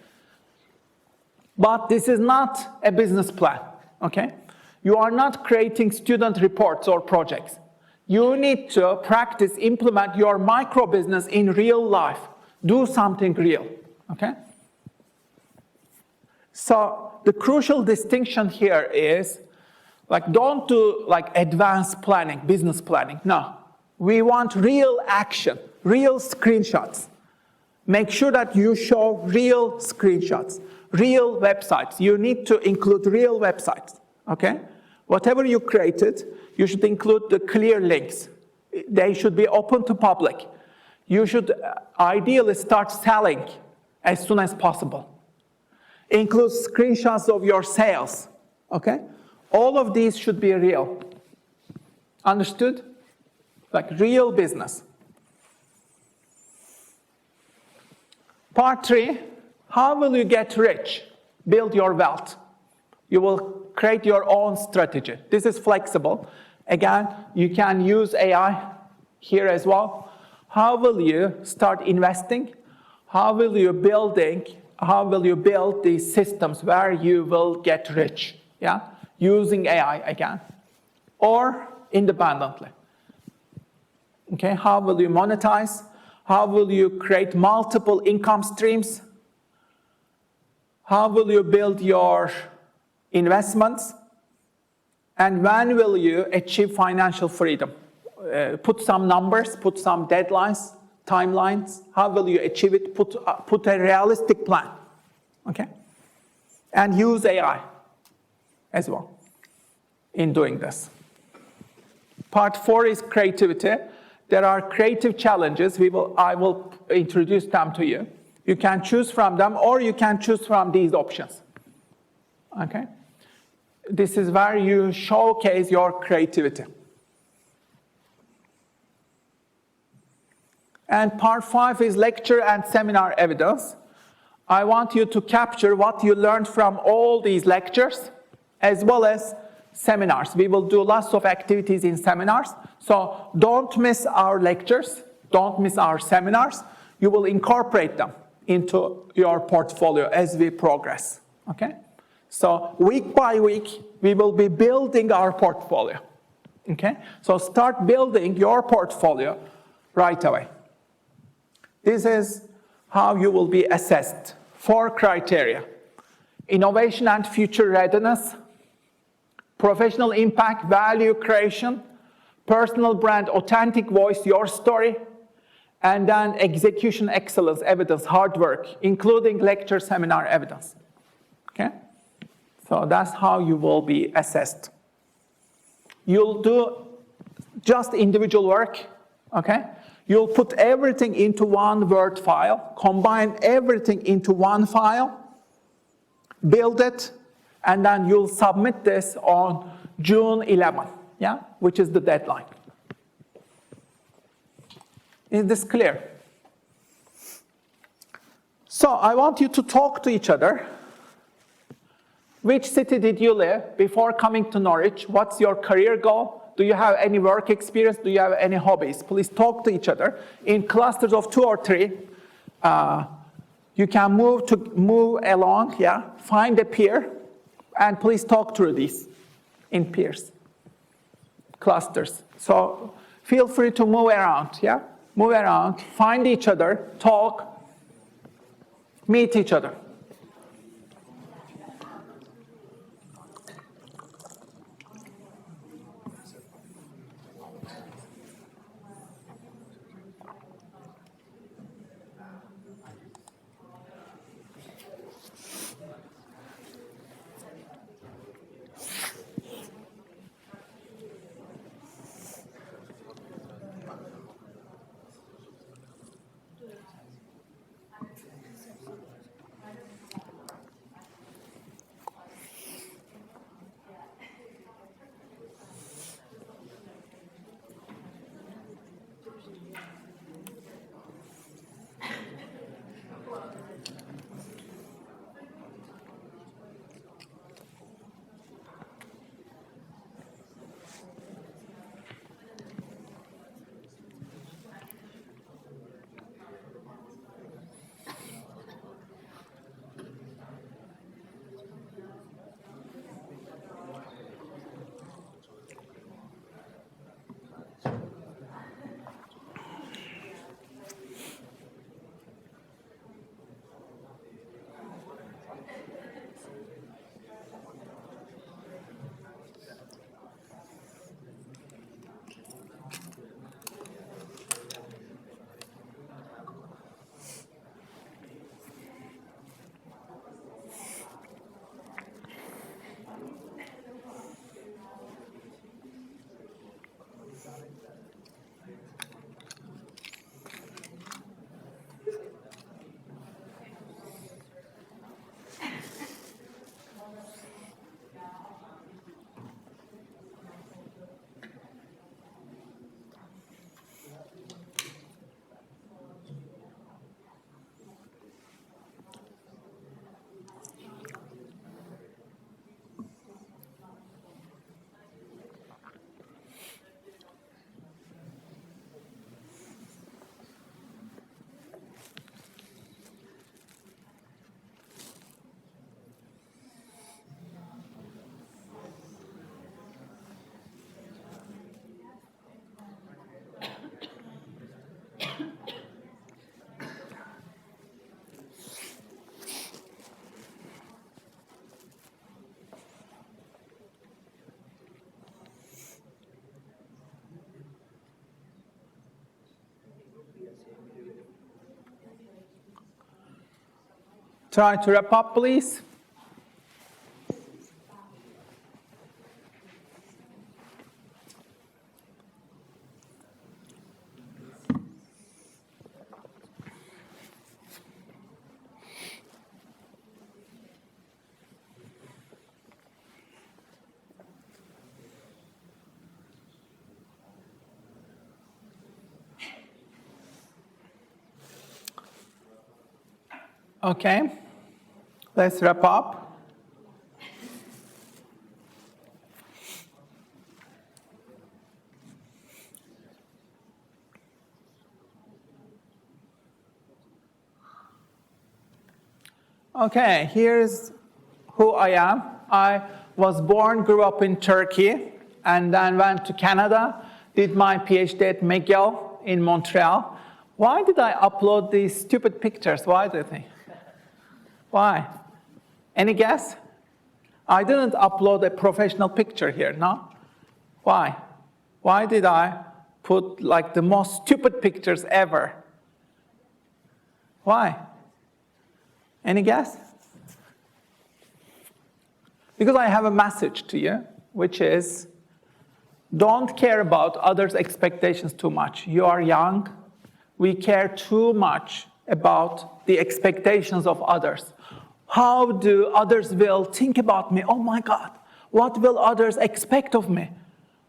But this is not a business plan, okay? You are not creating student reports or projects. You need to practice, implement your micro business in real life. Do something real, okay? So the crucial distinction here is, like, don't do like advanced planning, business planning. No, we want real action, real screenshots. Make sure that you show real screenshots, real websites. You need to include real websites, okay? Whatever you created, you should include the clear links. They should be open to public. You should ideally start selling as soon as possible. Include screenshots of your sales, okay? All of these should be real. Understood? Like real business. Part 3, how will you get rich? Build your wealth. You will create your own strategy. This is flexible. Again, you can use AI here as well. How will you start investing? How will you build these systems where you will get rich? Yeah? Using AI again. Or independently. Okay, how will you monetize? How will you create multiple income streams? How will you build your investments? And when will you achieve financial freedom? Put some numbers, put some deadlines, timelines. How will you achieve it? Put a realistic plan, okay? And use AI as well in doing this. Part 4 is creativity. There are creative challenges. I will introduce them to you. You can choose from them, or you can choose from these options, okay? This is where you showcase your creativity. And part 5 is lecture and seminar evidence. I want you to capture what you learned from all these lectures, as well as seminars. We will do lots of activities in seminars. So don't miss our lectures. Don't miss our seminars. You will incorporate them into your portfolio as we progress, okay? So week by week, we will be building our portfolio, okay? So start building your portfolio right away. This is how you will be assessed. 4 criteria: innovation and future readiness, professional impact, value creation, personal brand, authentic voice, your story, and then execution excellence, evidence, hard work, including lecture, seminar evidence, okay? So that's how you will be assessed. You'll do just individual work, okay? You'll put everything into one Word file, combine everything into one file, build it, and then you'll submit this on June 11, yeah, which is the deadline. Is this clear? So I want you to talk to each other. Which city did you live before coming to Norwich? What's your career goal? Do you have any work experience? Do you have any hobbies? Please talk to each other in clusters of 2 or 3. You can move along, yeah? Find a peer, and please talk through these in peers, clusters. So feel free to move around, yeah? Move around, find each other, talk, meet each other. Try to wrap up, please. Okay, let's wrap up. Okay, here's who I am. I was born, grew up in Turkey, and then went to Canada, did my PhD at McGill in Montreal. Why did I upload these stupid pictures? Why do you think? Why? Any guess? I didn't upload a professional picture here, no? Why? Why did I put like the most stupid pictures ever? Why? Any guess? Because I have a message to you, which is, don't care about others' expectations too much. You are young. We care too much about the expectations of others. How do others will think about me? Oh my God, what will others expect of me?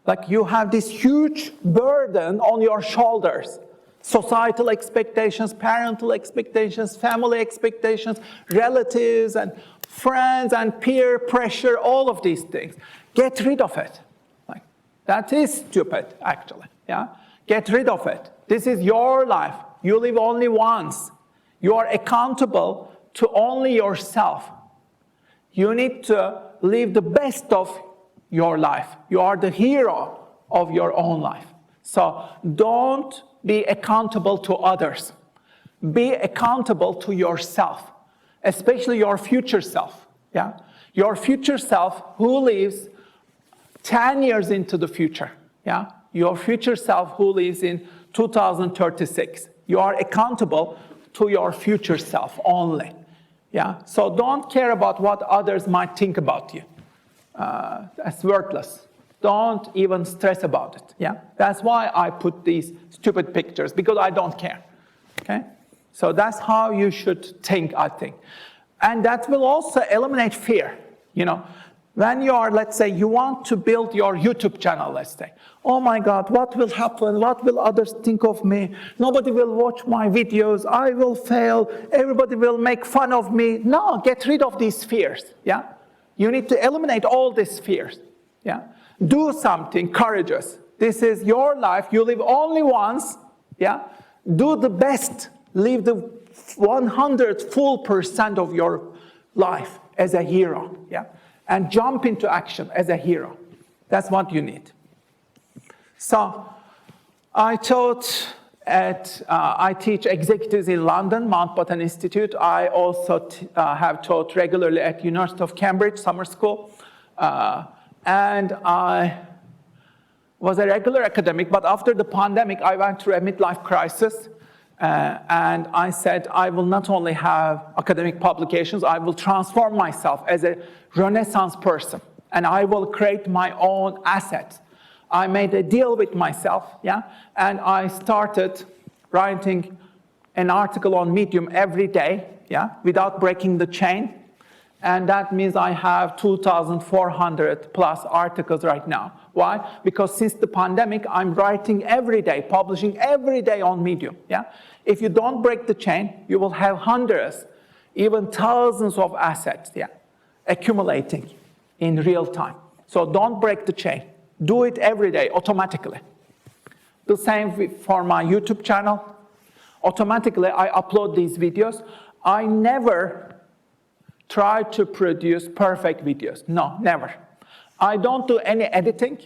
Like you have this huge burden on your shoulders. Societal expectations, parental expectations, family expectations, relatives and friends and peer pressure, all of these things. Get rid of it. Like, that is stupid, actually. Yeah? Get rid of it. This is your life. You live only once. You are accountable to only yourself. You need to live the best of your life. You are the hero of your own life. So don't be accountable to others. Be accountable to yourself, especially your future self. Yeah? Your future self who lives 10 years into the future. Yeah? Your future self who lives in 2036. You are accountable to your future self only. Yeah? So don't care about what others might think about you. That's worthless. Don't even stress about it. Yeah? That's why I put these stupid pictures, because I don't care. Okay? So that's how you should think, I think. And that will also eliminate fear. You know, when you are, let's say, you want to build your YouTube channel, let's say. Oh my God, what will happen? What will others think of me? Nobody will watch my videos. I will fail. Everybody will make fun of me. No, get rid of these fears. Yeah? You need to eliminate all these fears. Yeah? Do something courageous. This is your life. You live only once. Yeah? Do the best. Live the 100% full of your life as a hero. Yeah? And jump into action as a hero. That's what you need. So I taught I teach executives in London, Mountbatten Institute. I also have taught regularly at University of Cambridge Summer School. And I was a regular academic, but after the pandemic, I went through a midlife crisis. And I said, I will not only have academic publications, I will transform myself as a Renaissance person. And I will create my own assets. I made a deal with myself, yeah? And I started writing an article on Medium every day, yeah, without breaking the chain. And that means I have 2,400 plus articles right now. Why? Because since the pandemic, I'm writing every day, publishing every day on Medium, yeah? If you don't break the chain, you will have hundreds, even thousands of assets, yeah, accumulating in real time. So don't break the chain. Do it every day, automatically. The same for my YouTube channel. Automatically, I upload these videos. I never try to produce perfect videos. No, never. I don't do any editing.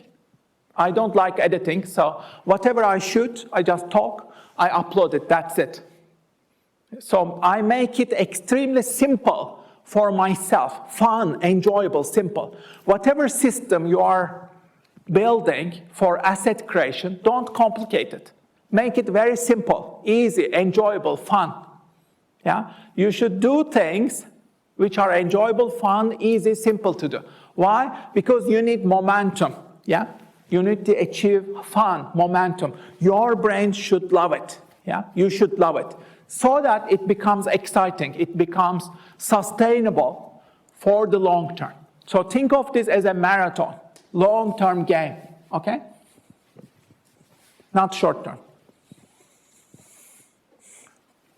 I don't like editing, so whatever I shoot, I just talk, I upload it, that's it. So I make it extremely simple for myself, fun, enjoyable, simple. Whatever system you are building for asset creation, don't complicate it. Make it very simple, easy, enjoyable, fun. Yeah? You should do things which are enjoyable, fun, easy, simple to do. Why? Because you need momentum. Yeah? You need to achieve fun, momentum. Your brain should love it. Yeah? You should love it. So that it becomes exciting. It becomes sustainable for the long term. So think of this as a marathon, long-term game. Okay? Not short-term.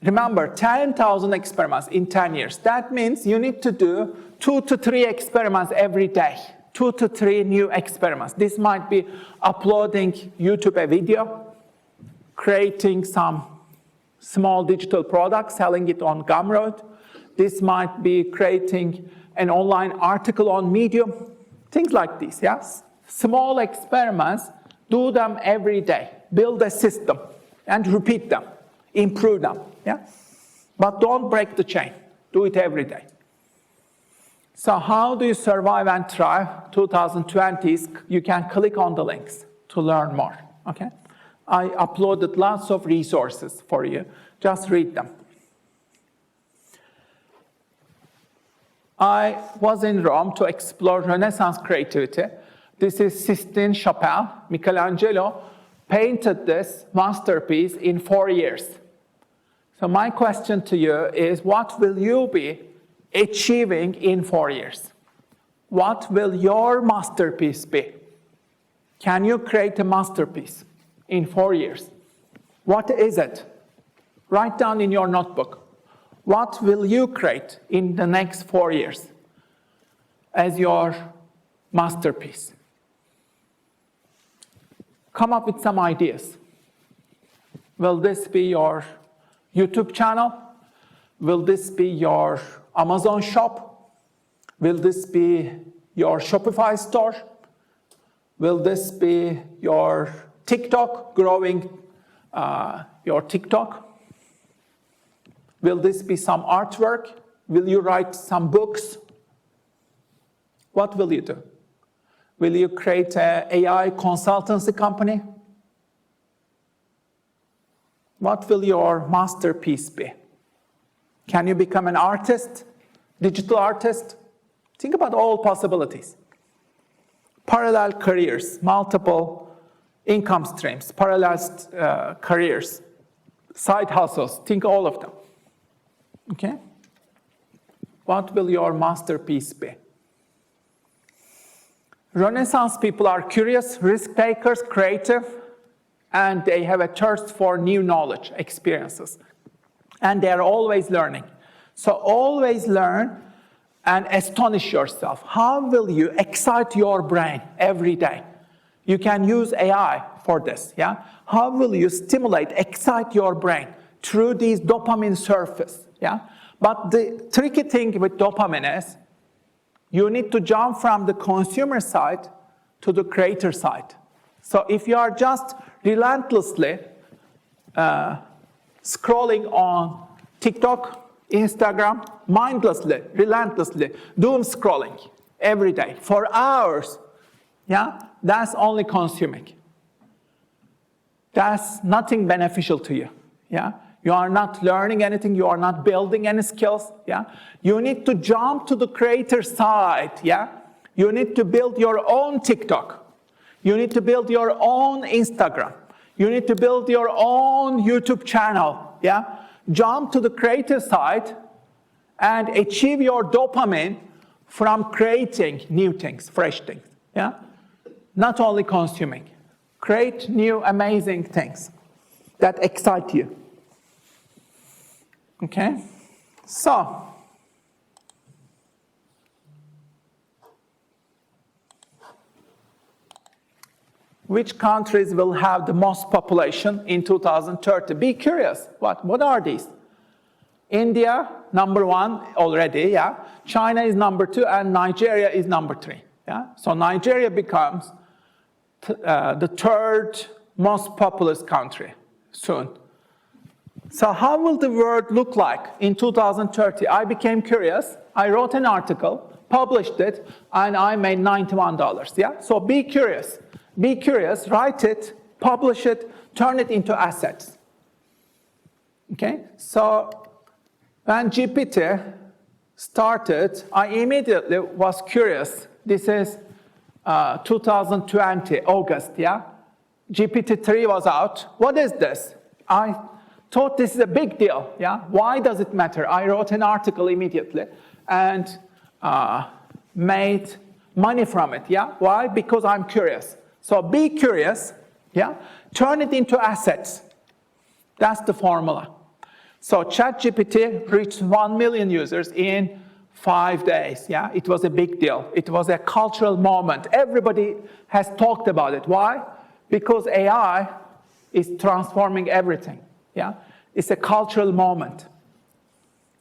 Remember, 10,000 experiments in 10 years. That means you need to do 2 to 3 experiments every day. 2 to 3 new experiments. This might be uploading YouTube a video, creating some small digital product, selling it on Gumroad. This might be creating an online article on Medium. Things like this, yes? Small experiments, do them every day. Build a system and repeat them, improve them. Yeah? But don't break the chain. Do it every day. So how do you survive and thrive? 2020, you can click on the links to learn more. Okay? I uploaded lots of resources for you. Just read them. I was in Rome to explore Renaissance creativity. This is Sistine Chapel. Michelangelo painted this masterpiece in 4 years. So my question to you is, what will you be achieving in 4 years? What will your masterpiece be? Can you create a masterpiece in 4 years? What is it? Write down in your notebook. What will you create in the next 4 years as your masterpiece? Come up with some ideas. Will this be your YouTube channel? Will this be your Amazon shop? Will this be your Shopify store? Will this be your TikTok, growing your TikTok? Will this be some artwork? Will you write some books? What will you do? Will you create an AI consultancy company? What will your masterpiece be? Can you become an artist, digital artist? Think about all possibilities. Parallel careers, multiple income streams, parallel careers, side hustles, think all of them. Okay? What will your masterpiece be? Renaissance people are curious, risk takers, creative, and they have a thirst for new knowledge, experiences. And they are always learning. So always learn and astonish yourself. How will you excite your brain every day? You can use AI for this, yeah? How will you stimulate, excite your brain through these dopamine surface, yeah? But the tricky thing with dopamine is you need to jump from the consumer side to the creator side. So if you are just relentlessly scrolling on TikTok, Instagram, mindlessly, relentlessly, doom scrolling every day for hours, yeah, that's only consuming. That's nothing beneficial to you, yeah? You are not learning anything, you are not building any skills, yeah? You need to jump to the creator side, yeah? You need to build your own TikTok. You need to build your own Instagram. You need to build your own YouTube channel, yeah? Jump to the creator side and achieve your dopamine from creating new things, fresh things, yeah? Not only consuming. Create new, amazing things that excite you. Okay? So, which countries will have the most population in 2030? Be curious. What are these? India, number 1 already, yeah? China is number 2, and Nigeria is number 3, yeah? So Nigeria becomes the 3rd most populous country soon. So how will the world look like in 2030? I became curious. I wrote an article, published it, and I made $91, yeah? So be curious. Be curious, write it, publish it, turn it into assets. Okay? So when GPT started, I immediately was curious. This is 2020, August, yeah? GPT-3 was out. What is this? I thought this is a big deal, yeah? Why does it matter? I wrote an article immediately and made money from it, yeah? Why? Because I'm curious. So be curious, yeah? Turn it into assets. That's the formula. So ChatGPT reached 1 million users in 5 days, yeah? It was a big deal. It was a cultural moment. Everybody has talked about it. Why? Because AI is transforming everything, yeah? It's a cultural moment,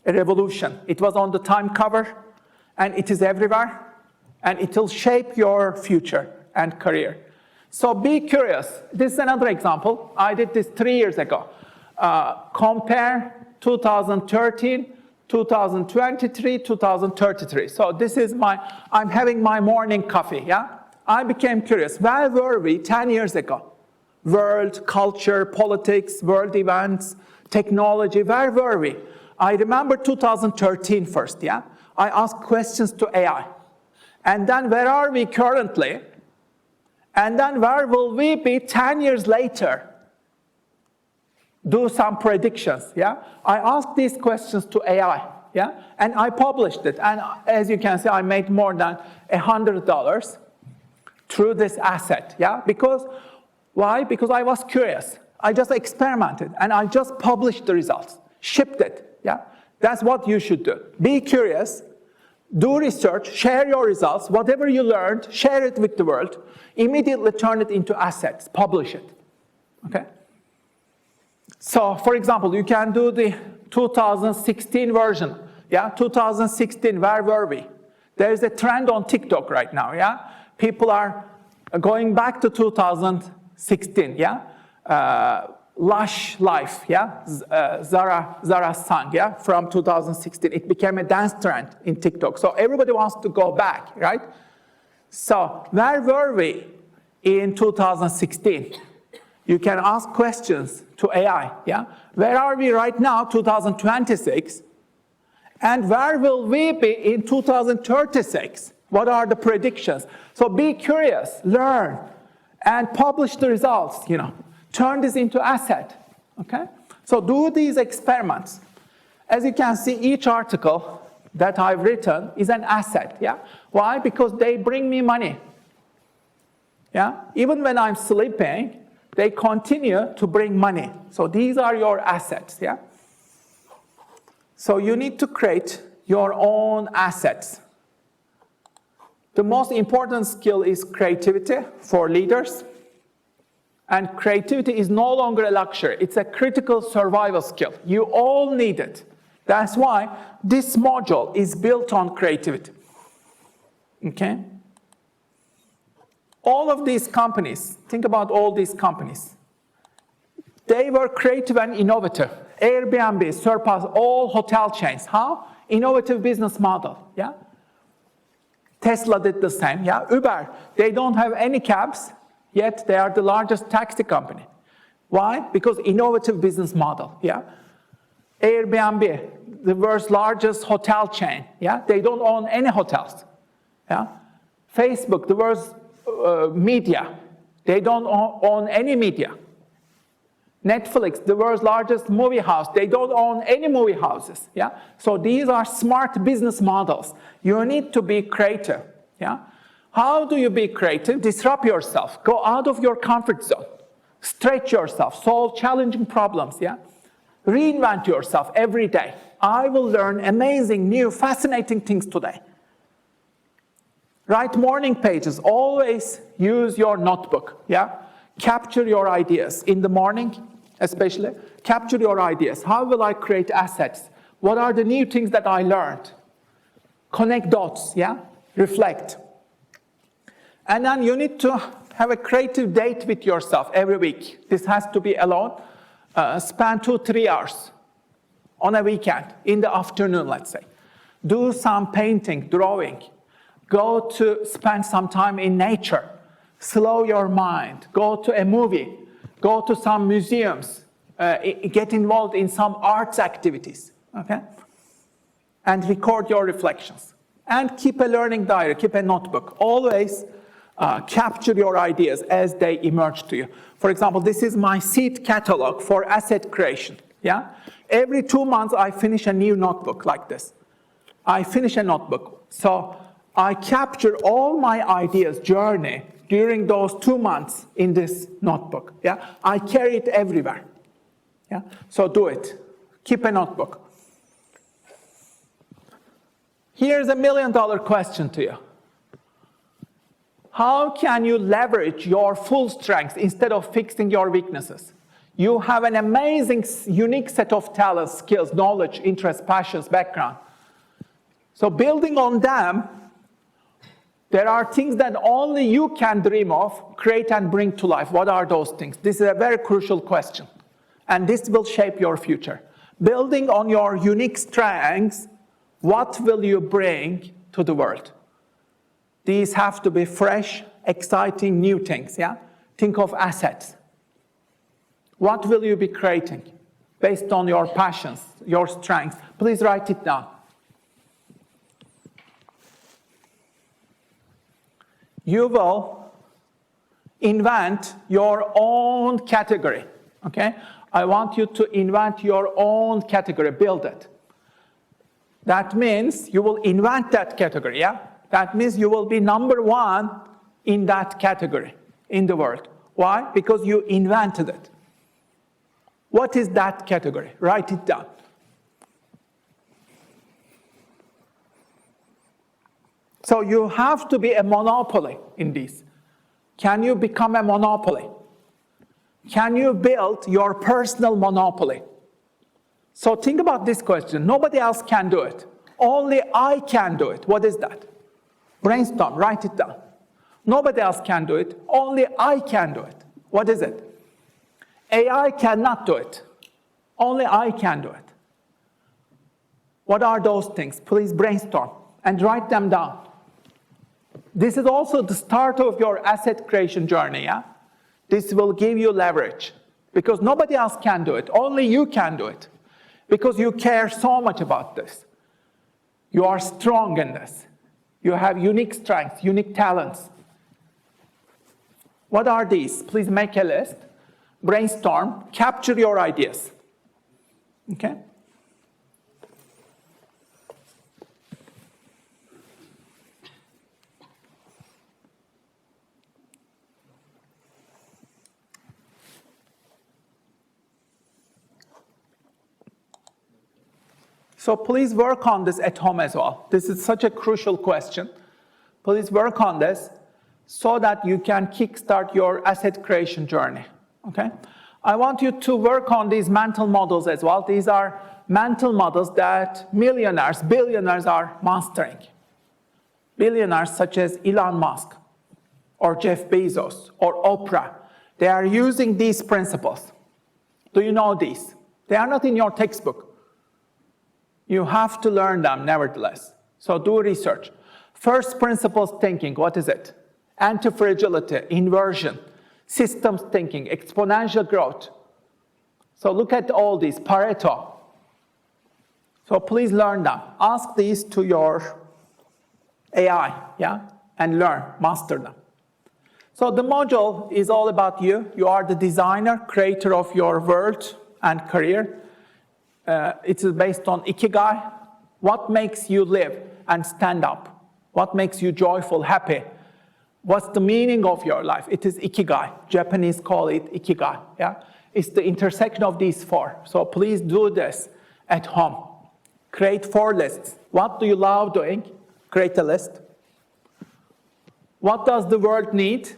a revolution. It was on the Time cover, and it is everywhere, and it will shape your future and career. So be curious. This is another example. I did this 3 years ago. Compare 2013, 2023, 2033. So this is I'm having my morning coffee, yeah? I became curious. Where were we 10 years ago? World, culture, politics, world events, technology, where were we? I remember 2013 first, yeah? I asked questions to AI. And then where are we currently? And then where will we be 10 years later? Do some predictions, yeah? I asked these questions to AI, yeah? And I published it. And as you can see, I made more than $100 through this asset, yeah? Because, why? Because I was curious. I just experimented, and I just published the results, shipped it, yeah? That's what you should do. Be curious, do research, share your results, whatever you learned, share it with the world, immediately turn it into assets, publish it, okay? So, for example, you can do the 2016 version. Yeah, 2016, where were we? There's a trend on TikTok right now, yeah? People are going back to 2016, yeah? Lush Life, yeah? Zara's song, yeah? From 2016. It became a dance trend in TikTok. So everybody wants to go back, right? So where were we in 2016? You can ask questions to AI, yeah? Where are we right now, 2026? And where will we be in 2036? What are the predictions? So be curious, learn, and publish the results, you know. Turn this into asset, okay? So do these experiments. As you can see, each article that I've written is an asset, yeah? Why? Because they bring me money, yeah? Even when I'm sleeping, they continue to bring money. So these are your assets, yeah? So you need to create your own assets. The most important skill is creativity for leaders. And creativity is no longer a luxury. It's a critical survival skill. You all need it. That's why this module is built on creativity. Okay? All of these companies, think about all these companies. They were creative and innovative. Airbnb surpassed all hotel chains. How? Innovative business model, yeah? Tesla did the same, yeah? Uber, they don't have any cabs, yet they are the largest taxi company. Why? Because innovative business model, yeah? Airbnb, the world's largest hotel chain, yeah? They don't own any hotels, yeah? Facebook, the world's media, they don't own any media. Netflix, the world's largest movie house, they don't own any movie houses, yeah? So these are smart business models. You need to be creative, yeah? How do you be creative? Disrupt yourself. Go out of your comfort zone. Stretch yourself. Solve challenging problems, yeah? Reinvent yourself every day. I will learn amazing, new, fascinating things today. Write morning pages. Always use your notebook, yeah? Capture your ideas in the morning, especially. Capture your ideas. How will I create assets? What are the new things that I learned? Connect dots, yeah? Reflect. And then you need to have a creative date with yourself every week. This has to be alone. Spend 2-3 hours on a weekend, in the afternoon, let's say. Do some painting, drawing. Go to spend some time in nature. Slow your mind. Go to a movie. Go to some museums. Get involved in some arts activities, okay? And record your reflections. And keep a learning diary, keep a notebook. Always capture your ideas as they emerge to you. For example, this is my seed catalog for asset creation, yeah? Every 2 months, I finish a new notebook like this. I finish a notebook. So I capture all my ideas, journey, during those 2 months in this notebook, yeah? I carry it everywhere, yeah? So do it. Keep a notebook. Here's a $1 million question to you. How can you leverage your full strengths instead of fixing your weaknesses? You have an amazing, unique set of talents, skills, knowledge, interests, passions, background. So building on them, there are things that only you can dream of, create and bring to life. What are those things? This is a very crucial question. And this will shape your future. Building on your unique strengths, what will you bring to the world? These have to be fresh, exciting, new things, yeah? Think of assets. What will you be creating based on your passions, your strengths? Please write it down. You will invent your own category, okay? I want you to invent your own category, build it. That means you will invent that category, yeah? That means you will be number one in that category in the world. Why? Because you invented it. What is that category? Write it down. So you have to be a monopoly in this. Can you become a monopoly? Can you build your personal monopoly? So think about this question. Nobody else can do it. Only I can do it. What is that? Brainstorm, write it down. Nobody else can do it. Only I can do it. What is it? AI cannot do it. Only I can do it. What are those things? Please brainstorm and write them down. This is also the start of your asset creation journey. Yeah? This will give you leverage because nobody else can do it. Only you can do it because you care so much about this. You are strong in this. You have unique strengths, unique talents. What are these? Please make a list, brainstorm, capture your ideas. Okay? So please work on this at home as well. This is such a crucial question. Please work on this so that you can kickstart your asset creation journey, okay? I want you to work on these mental models as well. These are mental models that millionaires, billionaires are mastering. Billionaires such as Elon Musk or Jeff Bezos or Oprah, they are using these principles. Do you know these? They are not in your textbook. You have to learn them nevertheless. So do research. First principles thinking, what is it? Anti-fragility, inversion, systems thinking, exponential growth. So look at all these, Pareto. So please learn them. Ask these to your AI, yeah? And learn, master them. So the module is all about you. You are the designer, creator of your world and career. It is based on Ikigai. What makes you live and stand up? What makes you joyful, happy? What's the meaning of your life? It is Ikigai. Japanese call it Ikigai. Yeah? It's the intersection of these four. So please do this at home. Create 4 lists. What do you love doing? Create a list. What does the world need?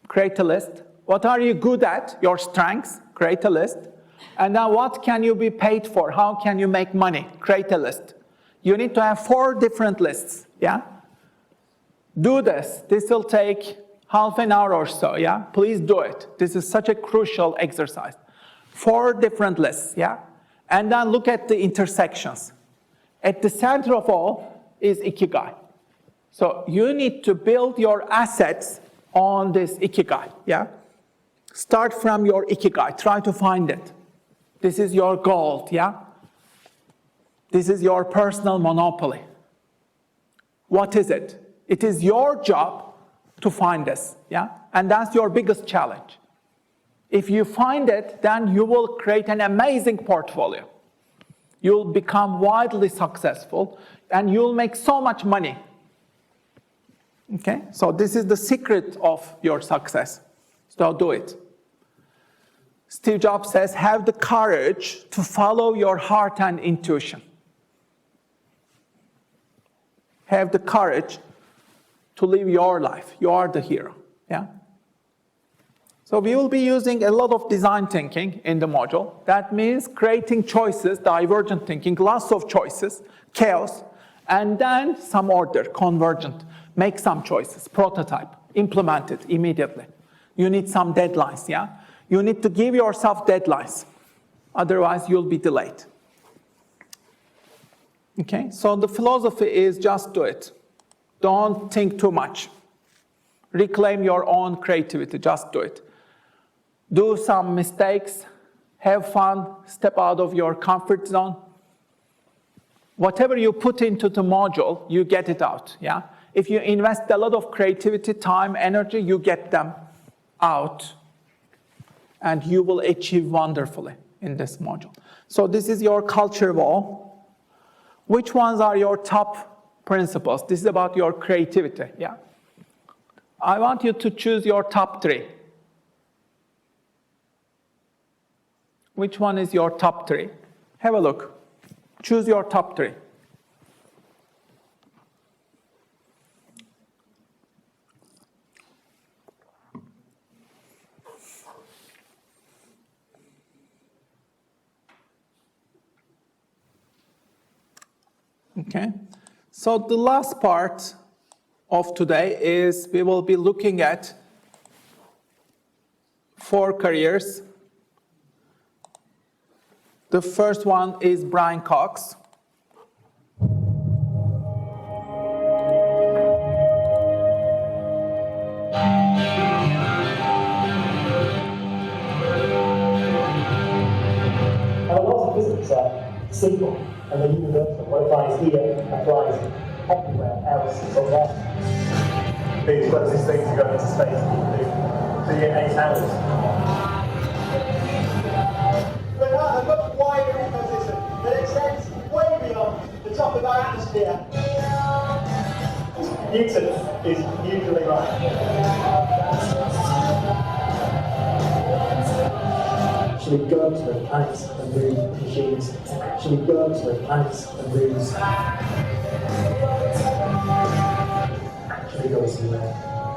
Create a list. What are you good at? Your strengths? Create a list. And now what can you be paid for? How can you make money? Create a list. You need to have 4 different lists, yeah? Do this. This will take half an hour or so, yeah? Please do it. This is such a crucial exercise. 4 different lists, yeah? And then look at the intersections. At the center of all is Ikigai. So you need to build your assets on this Ikigai, yeah? Start from your Ikigai. Try to find it. This is your gold, yeah? This is your personal monopoly. What is it? It is your job to find this, yeah? And that's your biggest challenge. If you find it, then you will create an amazing portfolio. You'll become wildly successful, and you'll make so much money. Okay? So this is the secret of your success. So do it. Steve Jobs says, have the courage to follow your heart and intuition. Have the courage to live your life. You are the hero, yeah? So we will be using a lot of design thinking in the module. That means creating choices, divergent thinking, lots of choices, chaos, and then some order, convergent. Make some choices, prototype, implement it immediately. You need some deadlines, yeah? You need to give yourself deadlines. Otherwise, you'll be delayed. Okay, so the philosophy is just do it. Don't think too much. Reclaim your own creativity, just do it. Do some mistakes, have fun, step out of your comfort zone. Whatever you put into the module, you get it out, yeah? If you invest a lot of creativity, time, energy, you get them out. And you will achieve wonderfully in this module. So this is your culture wall. Which ones are your top principles? This is about your creativity, yeah? I want you to choose your top 3. Which one is your top 3? Have a look. Choose your top 3. Okay, so the last part of today is we will be looking at 4 careers. The first one is Brian Cox. A lot of physics are simple, and the universe of what applies here applies everywhere else but there. The closest thing to going into space to the 8 hours. But a much wider ecosystem that extends way beyond the top of our atmosphere. Newton is usually right. Actually go to the planets and move machines. Actually go to the planets and moves. Actually go somewhere,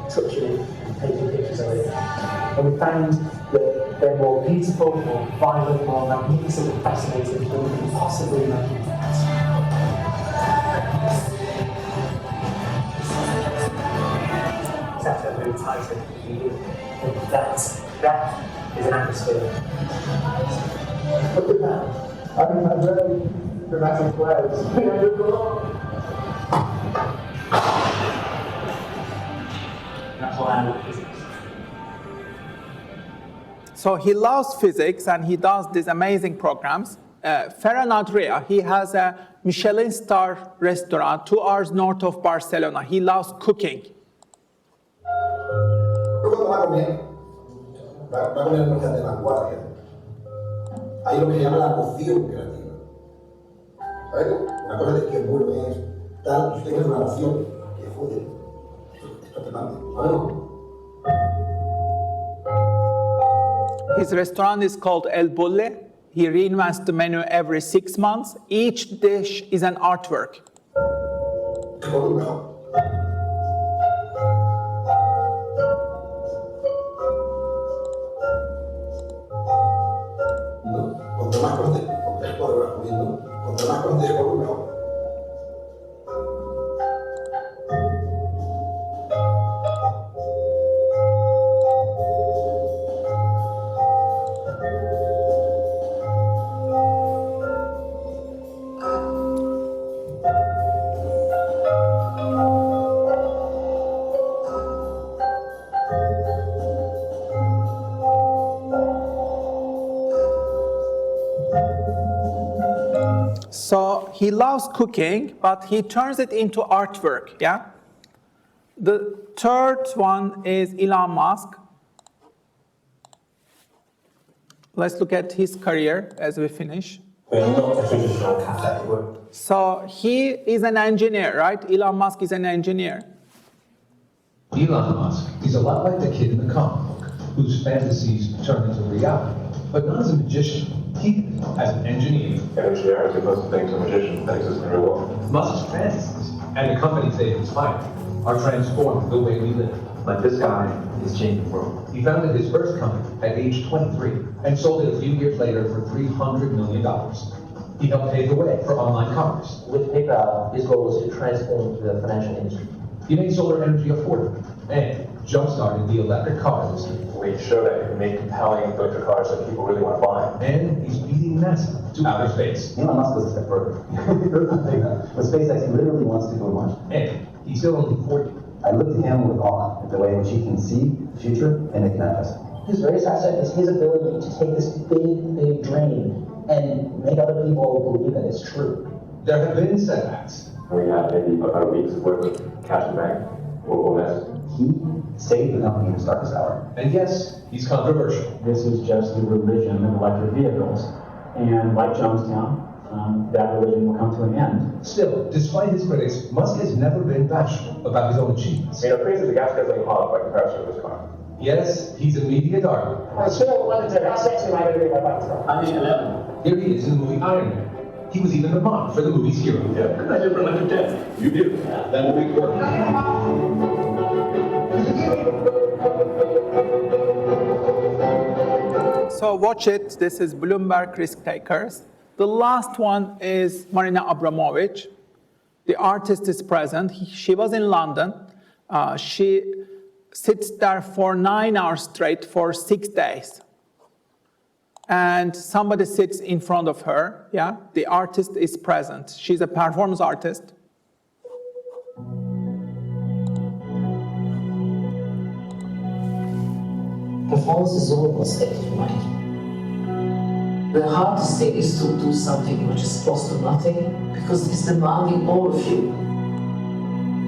touching it and taking pictures of it. And we found that they're more beautiful, more vibrant, more magnificently fascinating than we can possibly imagine. That's a very tighter. And that is an atmosphere. Look at that. I mean, that's very dramatic clouds. That's what I love physics. So he loves physics and he does these amazing programs. Ferran Adria, he has a Michelin star restaurant 2 hours north of Barcelona. He loves cooking. Va a poner muchas de vanguardia. Hay lo que se llama la poción creativa. ¿Sabes? Una cosa de que bueno es tal, usted es una poción que joder. Esto te manda. Bueno. His restaurant is called El Bulle. He reinvents the menu every 6 months. Each dish is an artwork. Cuanto más complejo lo vas poniendo, cuanto más complejo, mejor. So he loves cooking, but he turns it into artwork, yeah? The third one is Elon Musk. Let's look at his career as we finish. So he is an engineer, right? Elon Musk is an engineer. Elon Musk is a lot like the kid in the comic book whose fantasies turn into reality, but not as a magician. He as an engineer. An engineer is the closest thing to a magician that exists in the real world. Musk's fantasies and the companies they inspire are transforming the way we live. Like this guy is changing the world. He founded his first company at age 23 and sold it a few years later for $300 million. He helped pave the way for online commerce. With PayPal, his goal was to transform the financial industry. He made solar energy affordable and jump-started the electric car industry. We showed that he could make compelling electric cars that people really want to buy. And he's beating NASA to outer space. Elon Musk goes a step further. With SpaceX, he literally wants to go to Mars. And he's still only 40. I look to him with awe at the way in which he can see the future and make it manifest. His greatest asset is his ability to take this big dream and make other people believe that it's true. There have been setbacks. We had maybe about a week's worth of cash in the bank. What mess. He saved the company in its darkest hour. And yes, he's controversial. This is just the religion of electric vehicles. And like Jonestown, that religion will come to an end. Still, despite his critics, Musk has never been bashful about his own achievements. Praise the gas guzzling hog by comparison with this car. Yes, he's a media darling. I still wonder how sexy my baby my bike truck. I need 11. Here he is in the movie Iron Man. He was even the mod for the movie's hero. Yeah, I did for electric death. You did. That's a big work. So watch it. This is Bloomberg Risk Takers. The last one is Marina Abramovich. The artist is present. She was in London. She sits there for 9 hours straight for 6 days. And somebody sits in front of her, yeah? The artist is present. She's a performance artist. Performance is all about state of mind. The hardest thing is to do something which is close to nothing because it's demanding all of you.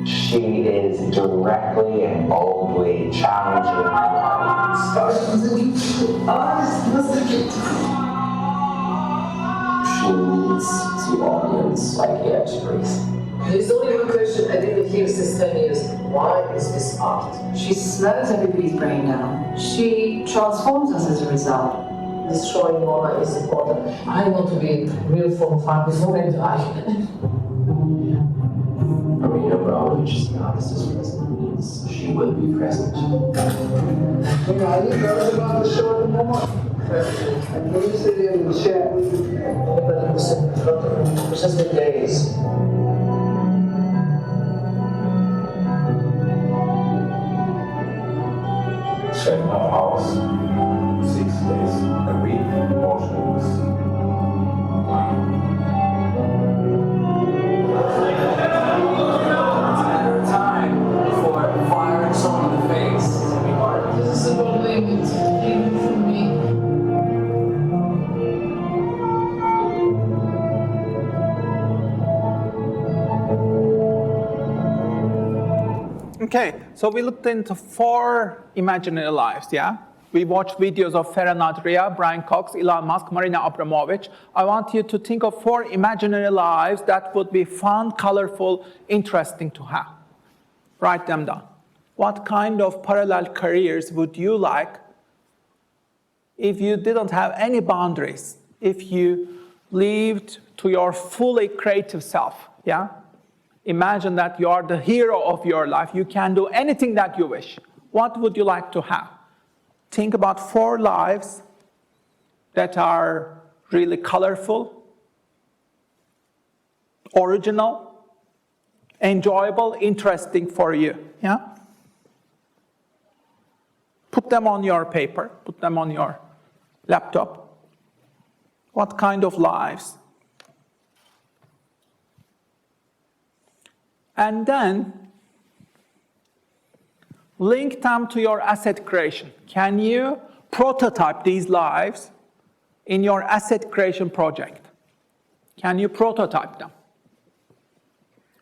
She is directly and boldly challenging her audience. She meets the audience like air to breathe. There's only one question I didn't hear since 10 years. Why is this art? She slows everybody's brain down. She transforms us as a result. Destroying Mona is important. I want to be real from far before I die. Marina Brown, which is the artist's present, means she will be present. You know, you heard about the show in Mona? And when you sit in the chat, everybody was sitting in front of me for just days. Spend our house 6 days a week, motionless. Time for firing someone in the face. This is about limit, even for me. Okay, so we looked into 4 imaginary lives, yeah? We watched videos of Farah Nadria, Brian Cox, Elon Musk, Marina Abramovich. I want you to think of 4 imaginary lives that would be fun, colorful, interesting to have. Write them down. What kind of parallel careers would you like if you didn't have any boundaries, if you lived to your fully creative self, yeah? Imagine that you are the hero of your life. You can do anything that you wish. What would you like to have? Think about 4 lives that are really colorful, original, enjoyable, interesting for you. Yeah? Put them on your paper, put them on your laptop. What kind of lives? And then link them to your asset creation. Can you prototype these lives in your asset creation project? Can you prototype them?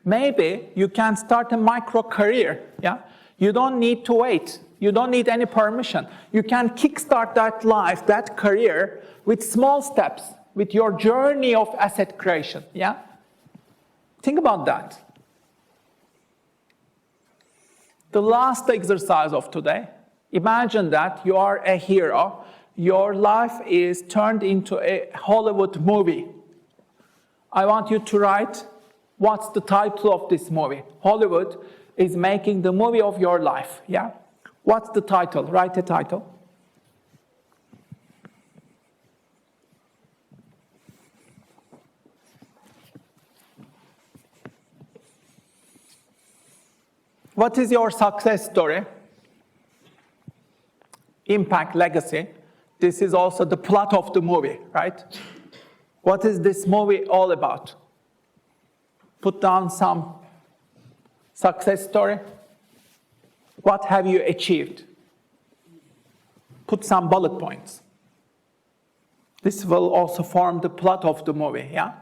Maybe you can start a micro career. Yeah? You don't need to wait. You don't need any permission. You can kickstart that life, that career, with small steps, with your journey of asset creation. Yeah? Think about that. The last exercise of today, imagine that you are a hero. Your life is turned into a Hollywood movie. I want you to write, what's the title of this movie? Hollywood is making the movie of your life, yeah? What's the title? Write a title. What is your success story? Impact, legacy. This is also the plot of the movie, right? What is this movie all about? Put down some success story. What have you achieved? Put some bullet points. This will also form the plot of the movie, yeah?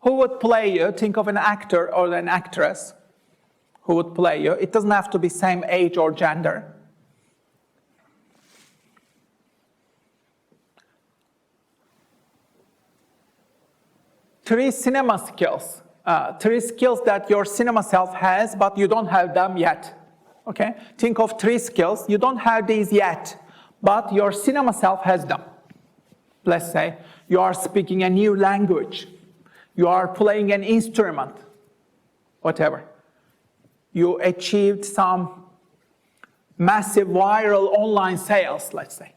Who would play you? Think of an actor or an actress who would play you. It doesn't have to be same age or gender. Three cinema skills. 3 skills that your cinema self has, but you don't have them yet. Okay? Think of 3 skills. You don't have these yet, but your cinema self has them. Let's say you are speaking a new language. You are playing an instrument, whatever. You achieved some massive viral online sales, let's say.